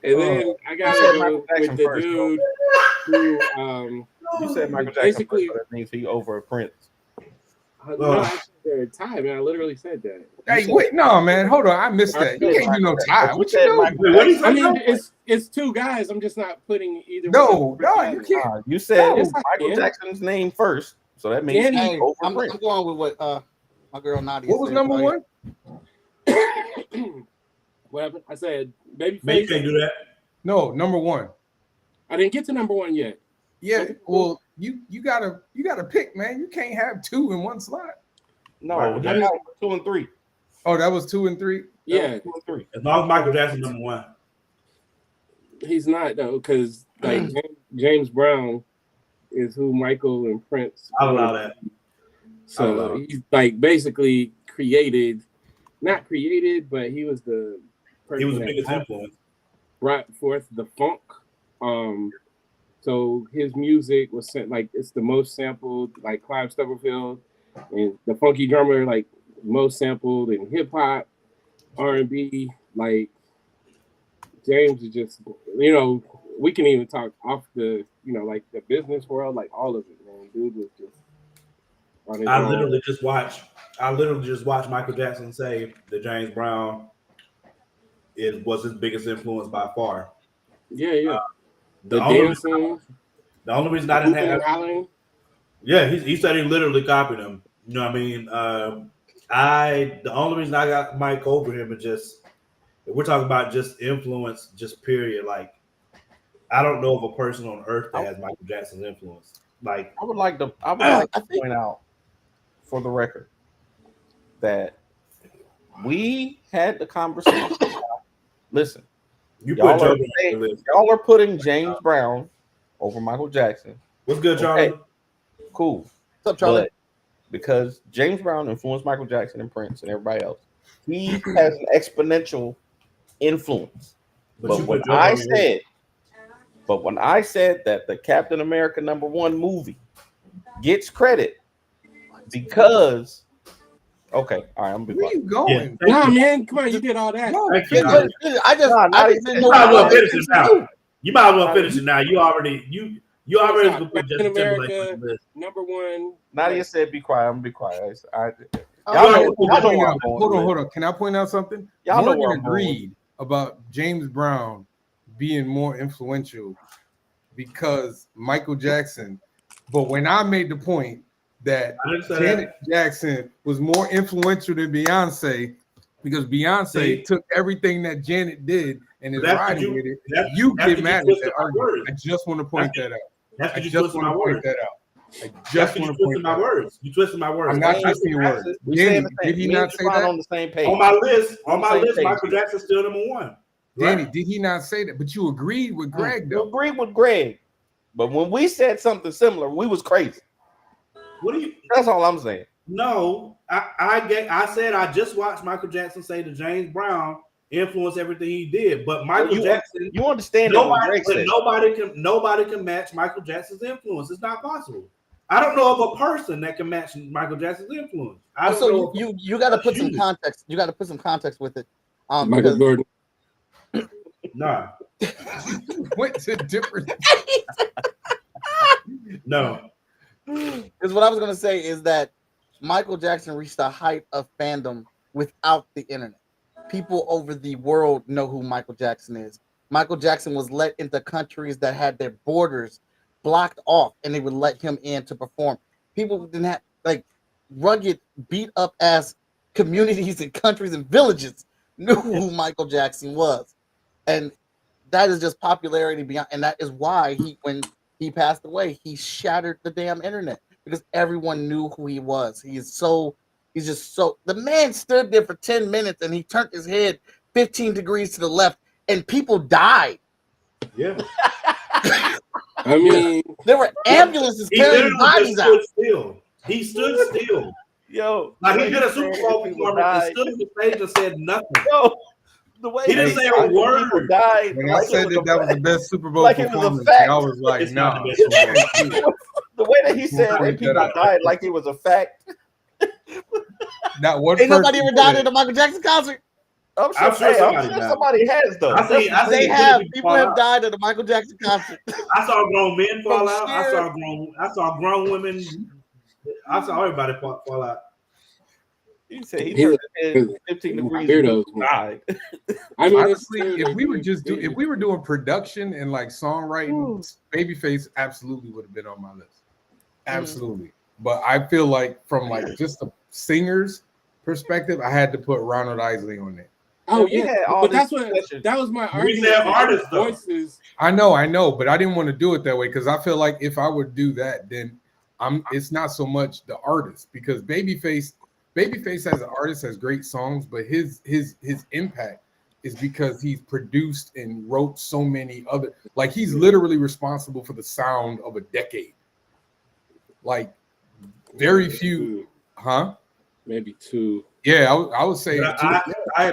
And then I got to go with the dude who you said Michael Jackson basically first, so that means he over a Prince. No, I said they're tied, man. I literally said that. Hey, wait, no, man, hold on, I missed that. You can't do no tie. What you doing? I mean, it's two guys. I'm just not putting either. No, you can't. You said Michael Jackson's name first, so that means he's over I'm Prince. going with what my girl Nadia. What was number one? What happened? I said Babyface. Man, you can't do that. No, number one. I didn't get to number one yet. Yeah, well, you gotta pick, man. You can't have two in one slot. No, that's 2 and 3. Oh, that was 2 and 3. Yeah, 2 and 3. As long as Michael Jackson number one. He's not though, because like James Brown is who Michael and Prince. I'll allow that. So he's like basically not created, but he was the person. He was the biggest influence. Brought forth the funk. So his music was like it's the most sampled, like Clive Stubblefield, and the Funky Drummer, like most sampled in hip hop, R&B. Like James is just, we can even talk off the, like the business world, like all of it, man. Dude was just on his I own. literally just watched Michael Jackson say that James Brown was his biggest influence by far. Yeah. The only reason I didn't have, he said he literally copied him. You know what I mean? The only reason I got Mike over him is just, if we're talking about just influence, just period. Like, I don't know of a person on earth that has Michael Jackson's influence. Like, I would like to point out, for the record, that we had the conversation. Listen, y'all are putting James Brown over Michael Jackson. What's good, Charlie? Okay, cool. What's up, Charlie? But because James Brown influenced Michael Jackson and Prince and everybody else, he has an exponential influence. But when I said that the Captain America #1 movie gets credit because okay, all right, I'm gonna be quiet. Where you going? Yeah, nah, man, come on, you did all that. I just didn't know. You might as well finish it now. You already Captain America #1. Nadia said, "Be quiet." I'm gonna be quiet. Hold on. Can I point out something? Y'all know Morgan agreed about James Brown being more influential because Michael Jackson. But when I made the point that Janet Jackson was more influential than Beyonce, because Beyonce took everything that Janet did and is riding with it, you get mad at that argument. I just want to point that out. I just want to point that out. You twisted my words. I'm not twisting your words. Danny, did he not say that? On the same page. On my list, Michael Jackson's still #1. Danny, did he not say that? But you agreed with Greg, though. You agreed with Greg. But when we said something similar, we was crazy. That's all I'm saying. No, I said I just watched Michael Jackson say that James Brown influenced everything he did. But Michael Jackson, you understand that nobody can match Michael Jackson's influence. It's not possible. I don't know of a person that can match Michael Jackson's influence. So you got to put some context. You got to put some context with it. Michael Jordan. Nah. What's the difference? No. Because what I was going to say is that Michael Jackson reached the height of fandom without the internet. People over the world know who Michael Jackson is. Michael Jackson was let into countries that had their borders blocked off, and they would let him in to perform. People didn't have, like, rugged, beat up ass communities and countries and villages knew who Michael Jackson was. And that is just popularity beyond, and that is why when he passed away, he shattered the damn internet because everyone knew who he was. He's just so, the man stood there for 10 minutes and he turned his head 15 degrees to the left and people died. Yeah. I mean, there were ambulances carrying bodies out. He stood still. Yo, like he did a Super Bowl performance and stood on the stage and said nothing. Yo, the way he didn't say a word. When I said that was the best Super Bowl performance, I was like, no. Nah. The way that he said that people died like it was a fact. Not one. Ain't nobody ever died at a Michael Jackson concert. I'm sure somebody has though. They have. People have died at the Michael Jackson concert. I saw grown men fall out. I saw grown women. I saw everybody fall out. He said he turned 15 degrees. I mean, honestly, if we were doing production and like songwriting, Babyface absolutely would have been on my list. Absolutely. But I feel like from like just a singer's perspective, I had to put Ronald Isley on there. Oh yeah, but that was my argument. Artists, voices. I know, but I didn't want to do it that way because I feel like if I would do that, then it's not so much the artist, because Babyface as an artist has great songs, but his impact is because he's produced and wrote so many other, like he's literally responsible for the sound of a decade. Like very few, maybe two. Yeah, I would say. Why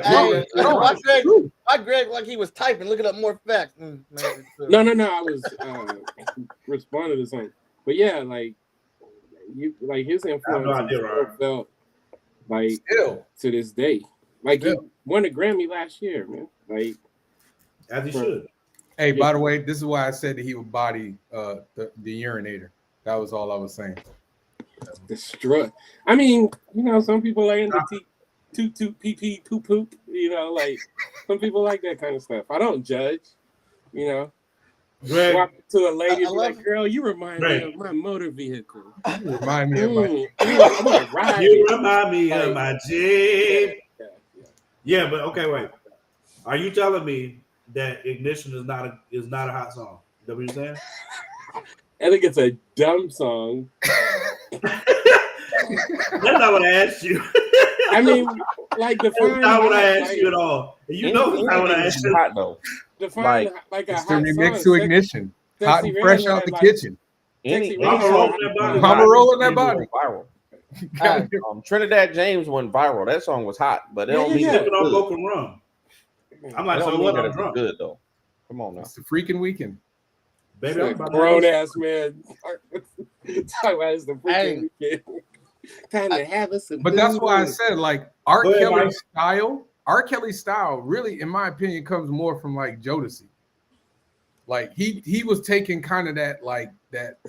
Greg like he was typing, looking up more facts. No. I was responding to something, but yeah, like his influence felt like still to this day. Like he won a Grammy last year, man. Like as he should. Hey, by the way, this is why I said that he would body the urinator. That was all I was saying. Destroy. I mean, some people are into toot pee pee poop poop. Like some people like that kind of stuff. I don't judge. Greg, walk to a lady and be like, "Girl, you remind me of my motor vehicle. You remind me of my. I'm gonna ride. You remind me of my Jeep." Yeah, but okay, wait. Are you telling me that Ignition is not a hot song? Is that what you're saying? I think it's a dumb song. That's not what I asked you. I mean, like that's not what I asked you at all. You know that's not what I asked you. Hot though. Define like a it's hot the remix song. to Ignition. Hot and fresh out the kitchen. Mama rolling that body. Viral. Trinidad James went viral. That song was hot, but it don't mean it on Broken Rum. I'm like, so what? It's good though. Come on now. It's the freaking weekend. Baby, I'm grown ass man. Talk about it's the freaking weekend. Time to have us. But that's why I said like R. Kelly's style really, in my opinion, comes more from like Jodeci. Like he was taking kind of that like that.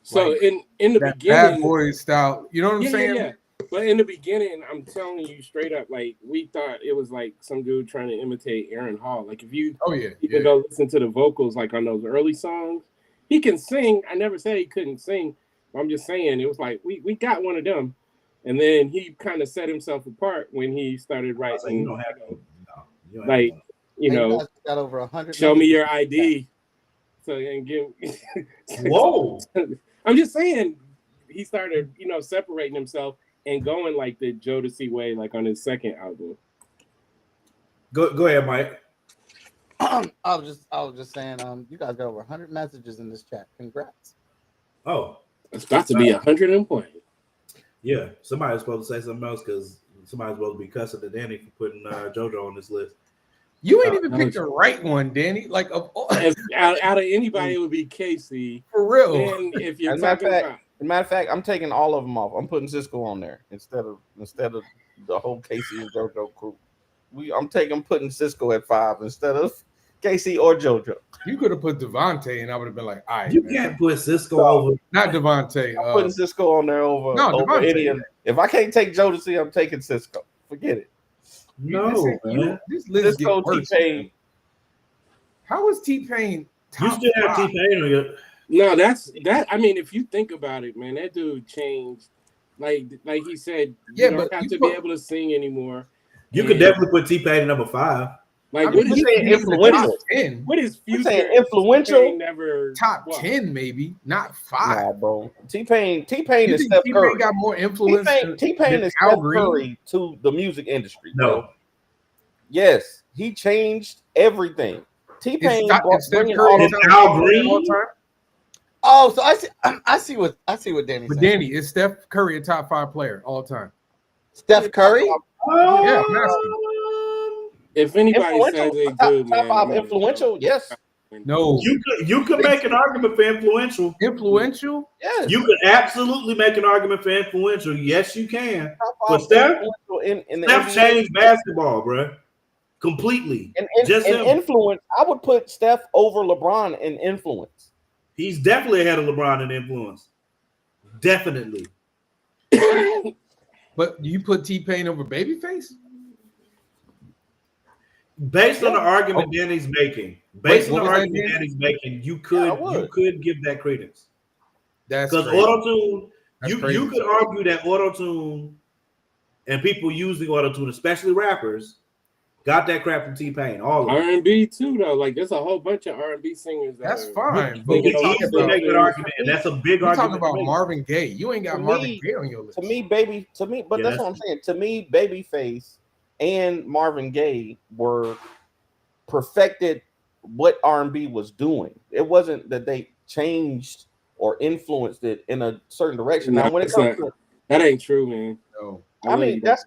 So like, in the beginning, bad boy style. You know what I'm saying? Yeah. But in the beginning, I'm telling you straight up, like we thought it was like some dude trying to imitate Aaron Hall. Like if you, can go listen to the vocals, like on those early songs, he can sing. I never said he couldn't sing. I'm just saying it was like we got one of them, and then he kind of set himself apart when he started writing. You don't have got over 100. Show me your ID, so and give. Whoa! I'm just saying he started, separating himself and going like the Jodeci way, like on his second album. Go ahead, Mike. I was just saying, you guys got over 100 messages in this chat. Congrats. Oh, it's about to be 120. Yeah, somebody's supposed to say something else because somebody's supposed to be cussing to Danny for putting JoJo on this list. You ain't even picked the right one, Danny. Like out of anybody, it would be Casey. For real. And if you're As a matter of fact, I'm taking all of them off. I'm putting Cisco on there instead of the whole Casey and JoJo crew. I'm putting Cisco at 5 instead of Casey or JoJo. You could have put Devontae, and I would have been like, all right. You can't put Cisco over. Not Devontae. I'm putting Cisco on there over Eddie. If I can't take Jodeci, I'm taking Cisco. Forget it. No, man. This list Cisco, T-Pain. How is T-Pain? You still have T-Pain on your. No, that's that. I mean, if you think about it, man, that dude changed. Like he said, you don't have to be able to sing anymore. You could definitely put T-Pain at number 5. Like, what is influential? What is future? Influential? Never top 10, maybe not 5. Nah, bro. T-Pain is Steph Curry. T-Pain got more influence. T-Pain is Steph Curry to the music industry. No. Bro. Yes, he changed everything. T-Pain Steph Curry. Al Green. Oh, so I see what Danny's saying. Danny, is Steph Curry a top 5 player all time? Steph Curry? Yeah, if anybody says they do, top 5 influential, yes. No. You could make an argument for influential. Influential? Yes. You could absolutely make an argument for influential. Yes, you can. But Steph changed basketball, bro. completely. And Just him. influence, I would put Steph over LeBron in influence. He's definitely ahead of LeBron in influence. Definitely. But do you put T-Pain over Babyface? Based on the argument Danny's making, you could give that credence. That's because auto-tune, you could argue that auto-tune and people using auto-tune, especially rappers, got that crap from T-Pain. All of R&B too, though. Like there's a whole bunch of R&B singers. That's fine. But we easily make that argument, and that's a big argument. Talking about Marvin Gaye. You ain't got Marvin Gaye on your list. But that's what I'm saying. To me, Babyface and Marvin Gaye were perfected what R&B was doing. It wasn't that they changed or influenced it in a certain direction. Now, when it comes to that ain't true, man. No, I mean that's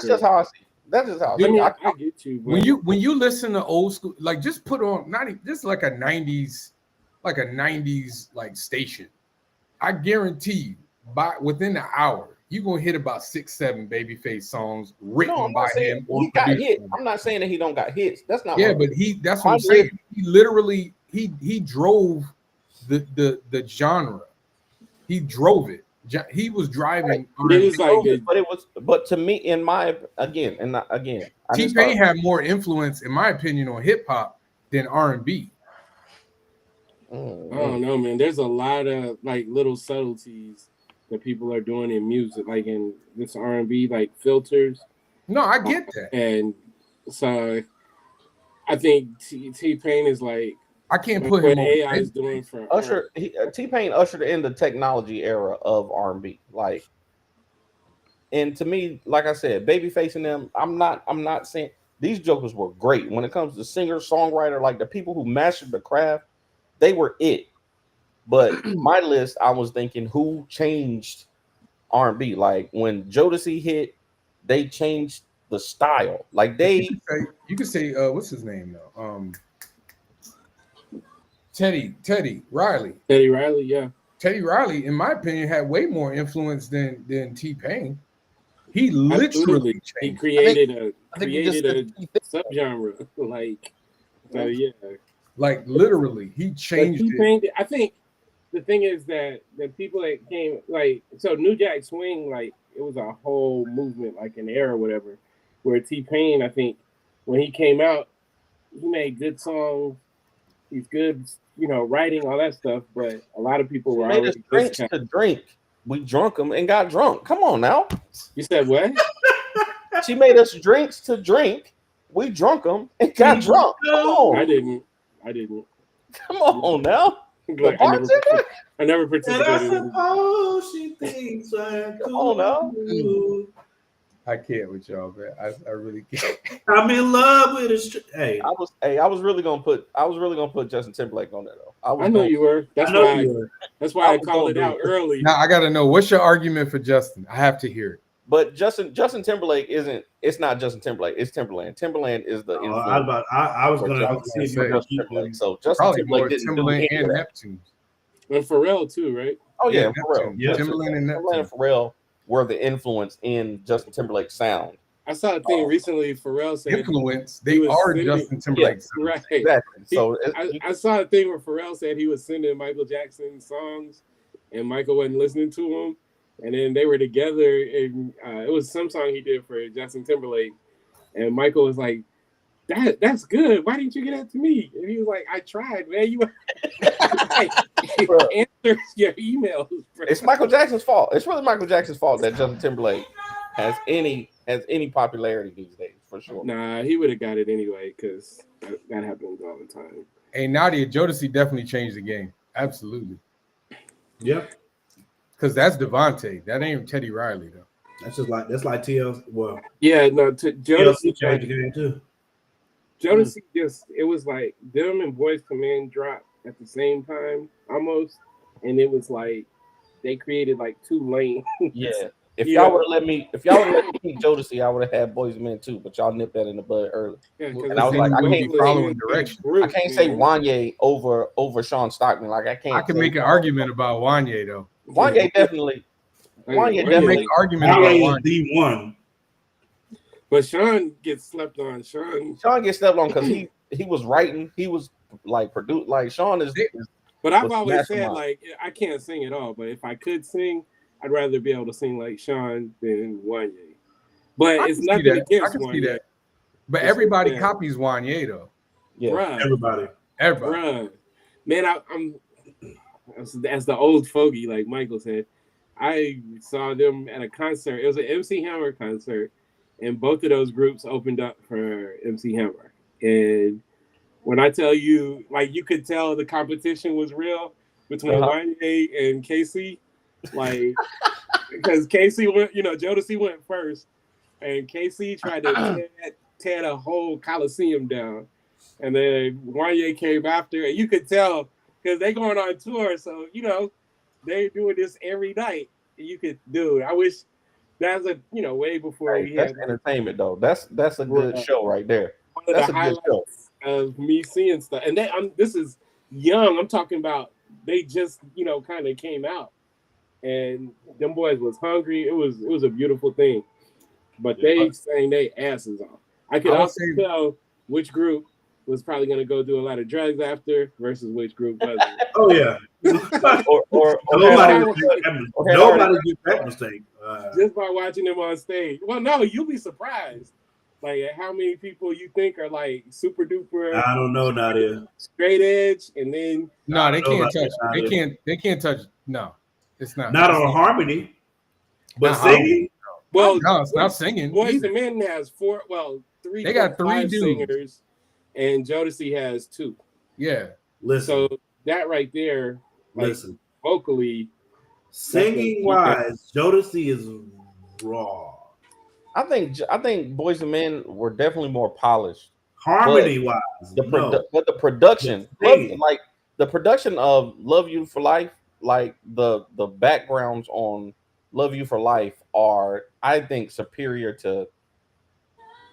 just how I see it. That's just how I see it. I get you. Bro. When you listen to old school, like just put on just like a 90s like station. I guarantee you, within an hour, you're gonna hit about 6-7 Babyface songs written by him. He got hit. I'm not saying that he don't got hits. That's not. Yeah, but that's what I'm saying. He literally he drove the genre. He drove it. He was driving. But to me, T-Pain had more influence, in my opinion, on hip hop than R&B. I don't know, man. There's a lot of like little subtleties that people are doing in music, like in this R&B, like filters. No, I get that. And so I think T-Pain is like, I can't put him on AI is doing for T-Pain ushered in the technology era of R&B. Like, and to me, like I said, Babyface and them, I'm not saying these jokers were great when it comes to singer, songwriter, like the people who mastered the craft, they were it. But my list, I was thinking who changed R&B. Like when Jodeci hit, they changed the style. Like they, you could say what's his name though? Teddy Riley. Teddy Riley, yeah. Teddy Riley, in my opinion, had way more influence than T-Pain. He literally changed. He created a subgenre. Like, so yeah. Like literally, he changed it. I think the thing is that the people that came, like, so New Jack Swing, like, it was a whole movement, like an era or whatever, where T-Pain, I think, when he came out, he made good songs. He's good, writing, all that stuff, but a lot of people were made us drinks to drink. We drunk them and got drunk. Come on now. You said what? She made us drinks to drink. We drunk them and got drunk. Come on. I didn't. Come on now. Like, I never participated. And I suppose she thinks I'm cool. Come on now. I can't with y'all, man. I really can't. I'm in love with it. Hey, I was really gonna put Justin Timberlake on there though. I know you were. That's why I called it out early. Now I gotta know, what's your argument for Justin? I have to hear it. But Justin Timberlake it's not Justin Timberlake, it's Timberland. Timberland is the influence. I was gonna say Justin Timberlake. So Justin Timberlake didn't Timberland and Neptune. And Pharrell too, right? Oh yeah, Pharrell. Yeah, Timberland and Neptune. And Pharrell were the influence in Justin Timberlake's sound. I saw a thing recently. Pharrell said influence. They are Justin Timberlake. Yeah, right. Exactly. So I saw a thing where Pharrell said he was sending Michael Jackson songs, and Michael wasn't listening to him. And then they were together, and it was some song he did for Justin Timberlake. And Michael was like, "That's good. Why didn't you get that to me?" And he was like, "I tried, man. You answer your emails." Bro. It's Michael Jackson's fault. It's really Michael Jackson's fault that Justin Timberlake has any popularity these days, for sure. Nah, he would have got it anyway because that happens all the time. Hey, Nadia, Jodeci definitely changed the game. Absolutely. Yep. Because that's Devontae. That ain't Teddy Riley though. That's like TLC. Well, yeah, no, Jodeci changed the game too. Jodeci it was like them and Boys II Men dropped at the same time almost, and it was like they created like two lanes. Yeah. If y'all would have let me keep Jodeci, I would have had Boys II Men too, but y'all nipped that in the bud early. Yeah, and I was like, I can't following direction. I can't say Wanye over Sean Stockman. Like I can't. I can make an argument about Wanye though. Wanye definitely. Wanye definitely make an argument about Wanye. The one. But Sean gets slept on. Sean gets slept on because he was writing. He was like produced. Like Sean is. But I've always said like I can't sing at all. But if I could sing, I'd rather be able to sing like Sean than Wanye. But it's nothing against Wanye. But everybody copies Wanye though. Yeah, Everybody. Bruh. Man, I'm as the old fogey, like Michael said. I saw them at a concert. It was an MC Hammer concert. And both of those groups opened up for MC Hammer. And when I tell you, like, you could tell the competition was real between Wanye and Casey. Like, because Casey went, Jodeci went first. And Casey tried to tear the whole Coliseum down. And then Wanye came after. And you could tell, because they going on tour. So, they doing this every night. And you could do it. I wish... That's way before we had entertainment though. That's a good show right there. That's a good show of me seeing stuff. And this is young. I'm talking about they just kind of came out, and them boys was hungry. It was a beautiful thing, but they sang their asses off. I could also tell which group was probably going to go do a lot of drugs after versus which group wasn't. Oh yeah. or nobody did that mistake. Just by watching them on stage. Well, no, you'll be surprised. Like at how many people you think are like super duper. I don't know, Nadia. Straight edge, and then they can't touch. They can't touch. No, it's not. Not on harmony, but singing. Well, no, it's not singing. Boys and Men has three. They got 3 singers, and Jodeci has 2. Yeah. Listen. So that right there, listen, vocally. Singing wise, Jodeci is raw. I think Boys and Men were definitely more polished. Harmony wise, but the production, like the production of Love You for Life, like the backgrounds on Love You for Life are, I think, superior to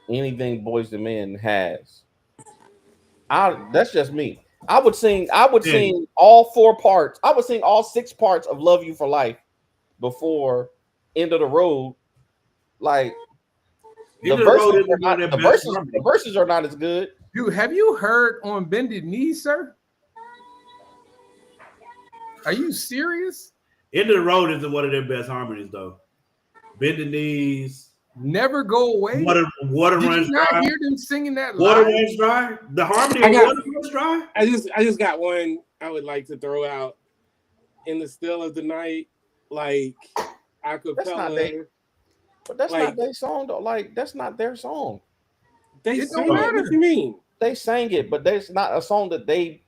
anything Boys and Men has. That's just me. I would sing all 4 parts. I would sing all 6 parts of Love You for Life before End of the Road. Like the verses are not as good. Dude, have you heard On Bended Knee, sir? Are you serious? End of the Road isn't one of their best harmonies, though. Bended Knees. Never Go Away. Water Did runs you not dry. hear them singing that Water live? runs dry. The harmony of Water runs dry. I just got one I would like to throw out. In the Still of the Night, like acapella. But that's not their song though. Like that's not their song. They sang it. What you mean? They sang it, but there's not a song that they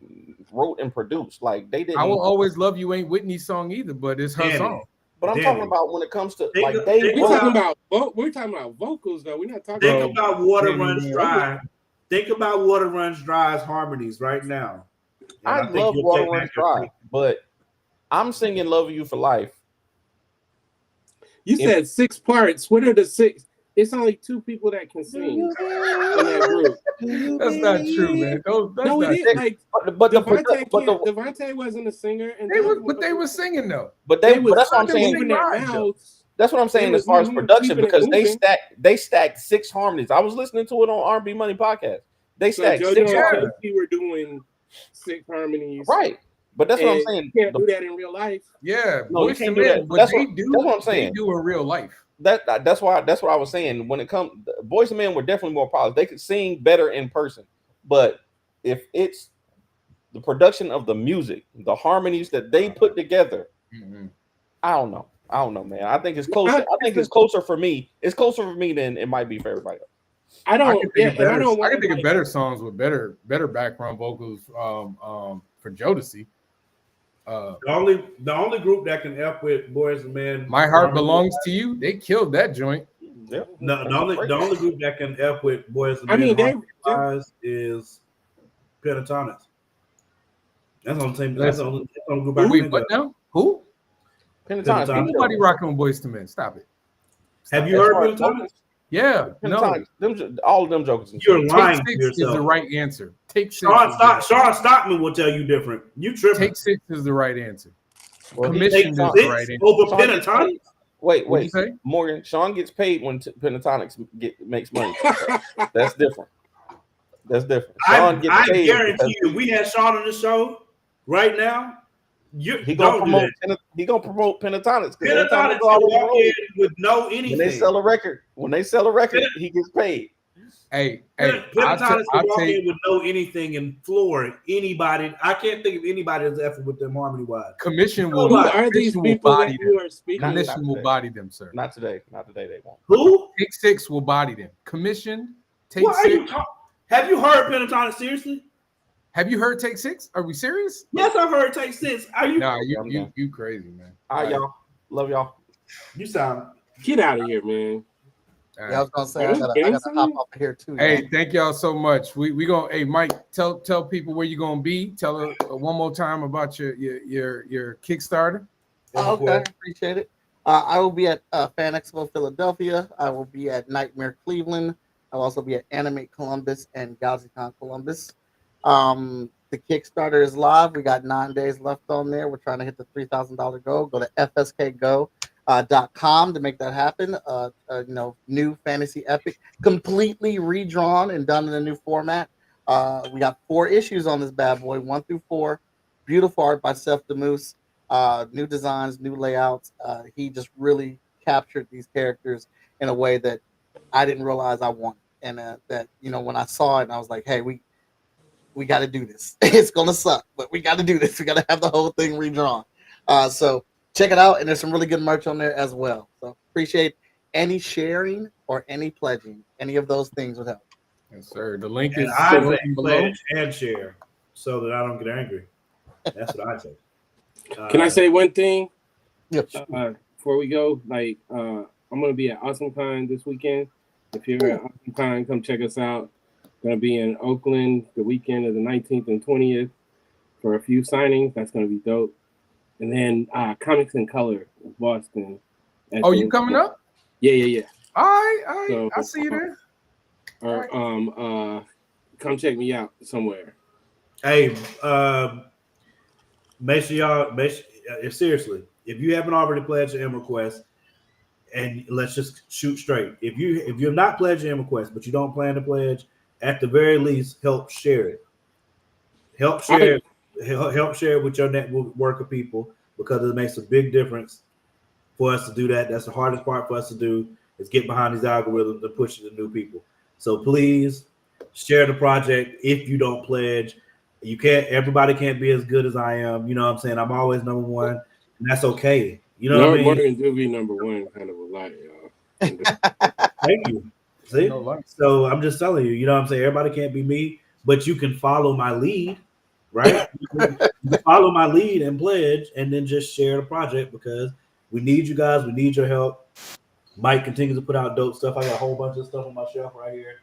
wrote and produced. Like they didn't. I Will Always Love You ain't Whitney's song either, but it's her song. But I'm talking about when it comes to like we're talking about vocals though. We're not talking about Water Runs Dry. Think about Water Runs Dry's harmonies right now. I love Water Runs Dry, but I'm singing Love You for Life. You said 6 parts. What are the 6? It's only 2 people that can sing in that group. That's not true, man. No, it is. Like, but Devontae wasn't a singer, and they were singing though. But that's what I'm saying. That's what I'm saying as far as production, because they stacked 6 harmonies. I was listening to it on R&B Money podcast. They stacked 6 harmonies. We were doing 6 harmonies, right? But that's what I'm saying. You can't do that in real life. Yeah, no, you can't do that. That's what I'm saying. They do in real life. That's what I was saying. When it comes, Boys and Men were definitely more polished. They could sing better in person, but if it's the production of the music, the harmonies that they put together, I don't know, man. I think it's closer. I think it's closer for me. It's closer for me than it might be for everybody else. I can think of better songs with better background vocals for Jodeci. The only group that can F with Boys and Men, My Heart Belongs to You. They killed that joint. Yeah. No, the only group that can F with Boys and Men is Pentatonics. That's on the same. That's on group. What now? Who? Pentatonics. Nobody rocking on Boys to Men. Stop it. Have you heard Pentatonics? Yeah, no. All of them jokers. You're lying to yourself. Take 6 is the right answer. Take 6. Sean Stockman will tell you different. You tripping. Take 6 is the right answer. Commission is the right answer. Over Pentatonics. Wait. What'd you say? Morgan, Sean gets paid when Pentatonics makes money. That's different. Sean gets paid. I guarantee you, if we had Sean on the show right now, he gonna promote Pentatonics. Pentatonics walk in with no anything. When they sell a record, he gets paid. Hey, Pentatonics can walk in with no anything and floor anybody. I can't think of anybody that's effort with them harmony wise. Commission will. Who are these people that you are speaking? Commission will body them, sir. Not today. They won't. Who? Take Six will body them. Commission. Take What Six. Have you heard Pentatonics seriously? Have you heard Take Six? Are we serious? Yes, I've heard Take Six. Are you? Nah, you crazy, man. All right, y'all. Love y'all. You sound. Get out of here, man. Yeah, I was gonna say I gotta hop off here too. Hey, thank y'all so much. We gonna. Hey, Mike, tell people where you gonna be. Tell her one more time about your Kickstarter. Oh, okay, appreciate it. I will be at Fan Expo Philadelphia. I will be at Nightmare Cleveland. I'll also be at Animate Columbus and GalaxyCon Columbus. The Kickstarter is live. We got 9 days left on there. We're trying to hit the $3,000 goal. Go to fskgo.com to make that happen. New fantasy epic, completely redrawn and done in a new format. We got 4 issues on this bad boy, 1 through 4. Beautiful art by Seth DeMoose. New designs, new layouts. He just really captured these characters in a way that I didn't realize I wanted. And that, when I saw it, I was like, hey, we got to do this. It's going to suck, but we got to do this. We got to have the whole thing redrawn. So check it out. And there's some really good merch on there as well. So appreciate any sharing or any pledging. Any of those things would help. Yes, sir. The link is I pledge and share so that I don't get angry. That's what I say. Can I say one thing? Yep. Before we go, I'm going to be at AwesomeCon this weekend. If you're at AwesomeCon, come check us out. Going to be in Oakland the weekend of the 19th and 20th for a few signings. That's going to be dope. And then Comics in Color in Boston. Oh, you coming up? Yeah. All right. So, I see you there. Or come check me out somewhere. Hey, make sure y'all seriously, if you haven't already pledged your M request, and let's just shoot straight. If you're not pledged your M request, but you don't plan to pledge, at the very least, help share it. Help share it with your network of people, because it makes a big difference for us to do that. That's the hardest part for us to do, is get behind these algorithms and push it to new people. So please share the project. If you don't pledge, everybody can't be as good as I am. You know what I'm saying? I'm always number one, and that's okay. You know what I mean? Morgan do be number one, kind of a lot, y'all. Thank you. See? So I'm just telling you, you know what I'm saying? Everybody can't be me, but you can follow my lead, right? You can follow my lead and pledge, and then just share the project, because we need you guys. We need your help. Mike continues to put out dope stuff. I got a whole bunch of stuff on my shelf right here.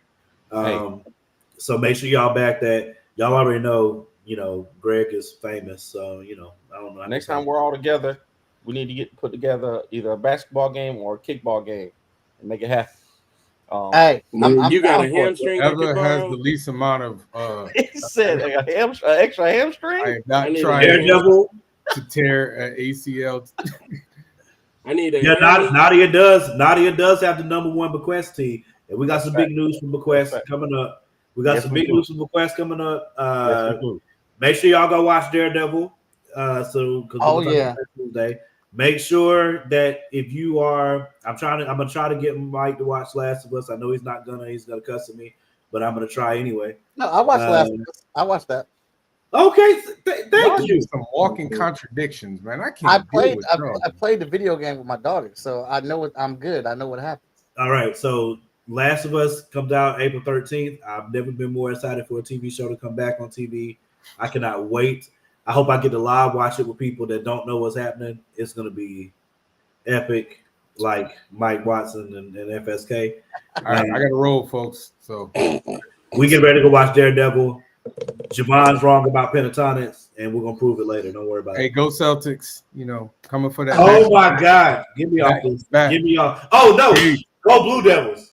So make sure y'all back that. Y'all already know, Greg is famous. So, I don't know. Next time we're all together, we need to put together either a basketball game or a kickball game and make it happen. Hey, you got a hamstring? Whoever has the least amount of he said an extra hamstring. I am not trying to tear an ACL. I need a Nadia does have the number one bequest team, and we got some big news from bequest coming up. We got some big news from bequest coming up. Make sure y'all go watch Daredevil. Tuesday. Make sure that if you are, I'm gonna try to get Mike to watch Last of Us. I know he's gonna cuss at me, but I'm gonna try anyway. No, I watched Last of Us. I watched that. Okay, thank you. Some walking contradictions, man. I can't. I played the video game with my daughter, so I know what I'm good. I know what happens. All right, so Last of Us comes out April 13th. I've never been more excited for a TV show to come back on TV. I cannot wait. I hope I get to live watch it with people that don't know what's happening. It's going to be epic, like Mike Watson and FSK. All right, I got to roll, folks. So we get ready to go watch Daredevil. Javon's wrong about Pentatonics, and we're going to prove it later. Don't worry about it. Hey, go Celtics. Coming for that. Oh, my God. Give me off this. Give me off. Oh, no. Go Blue Devils.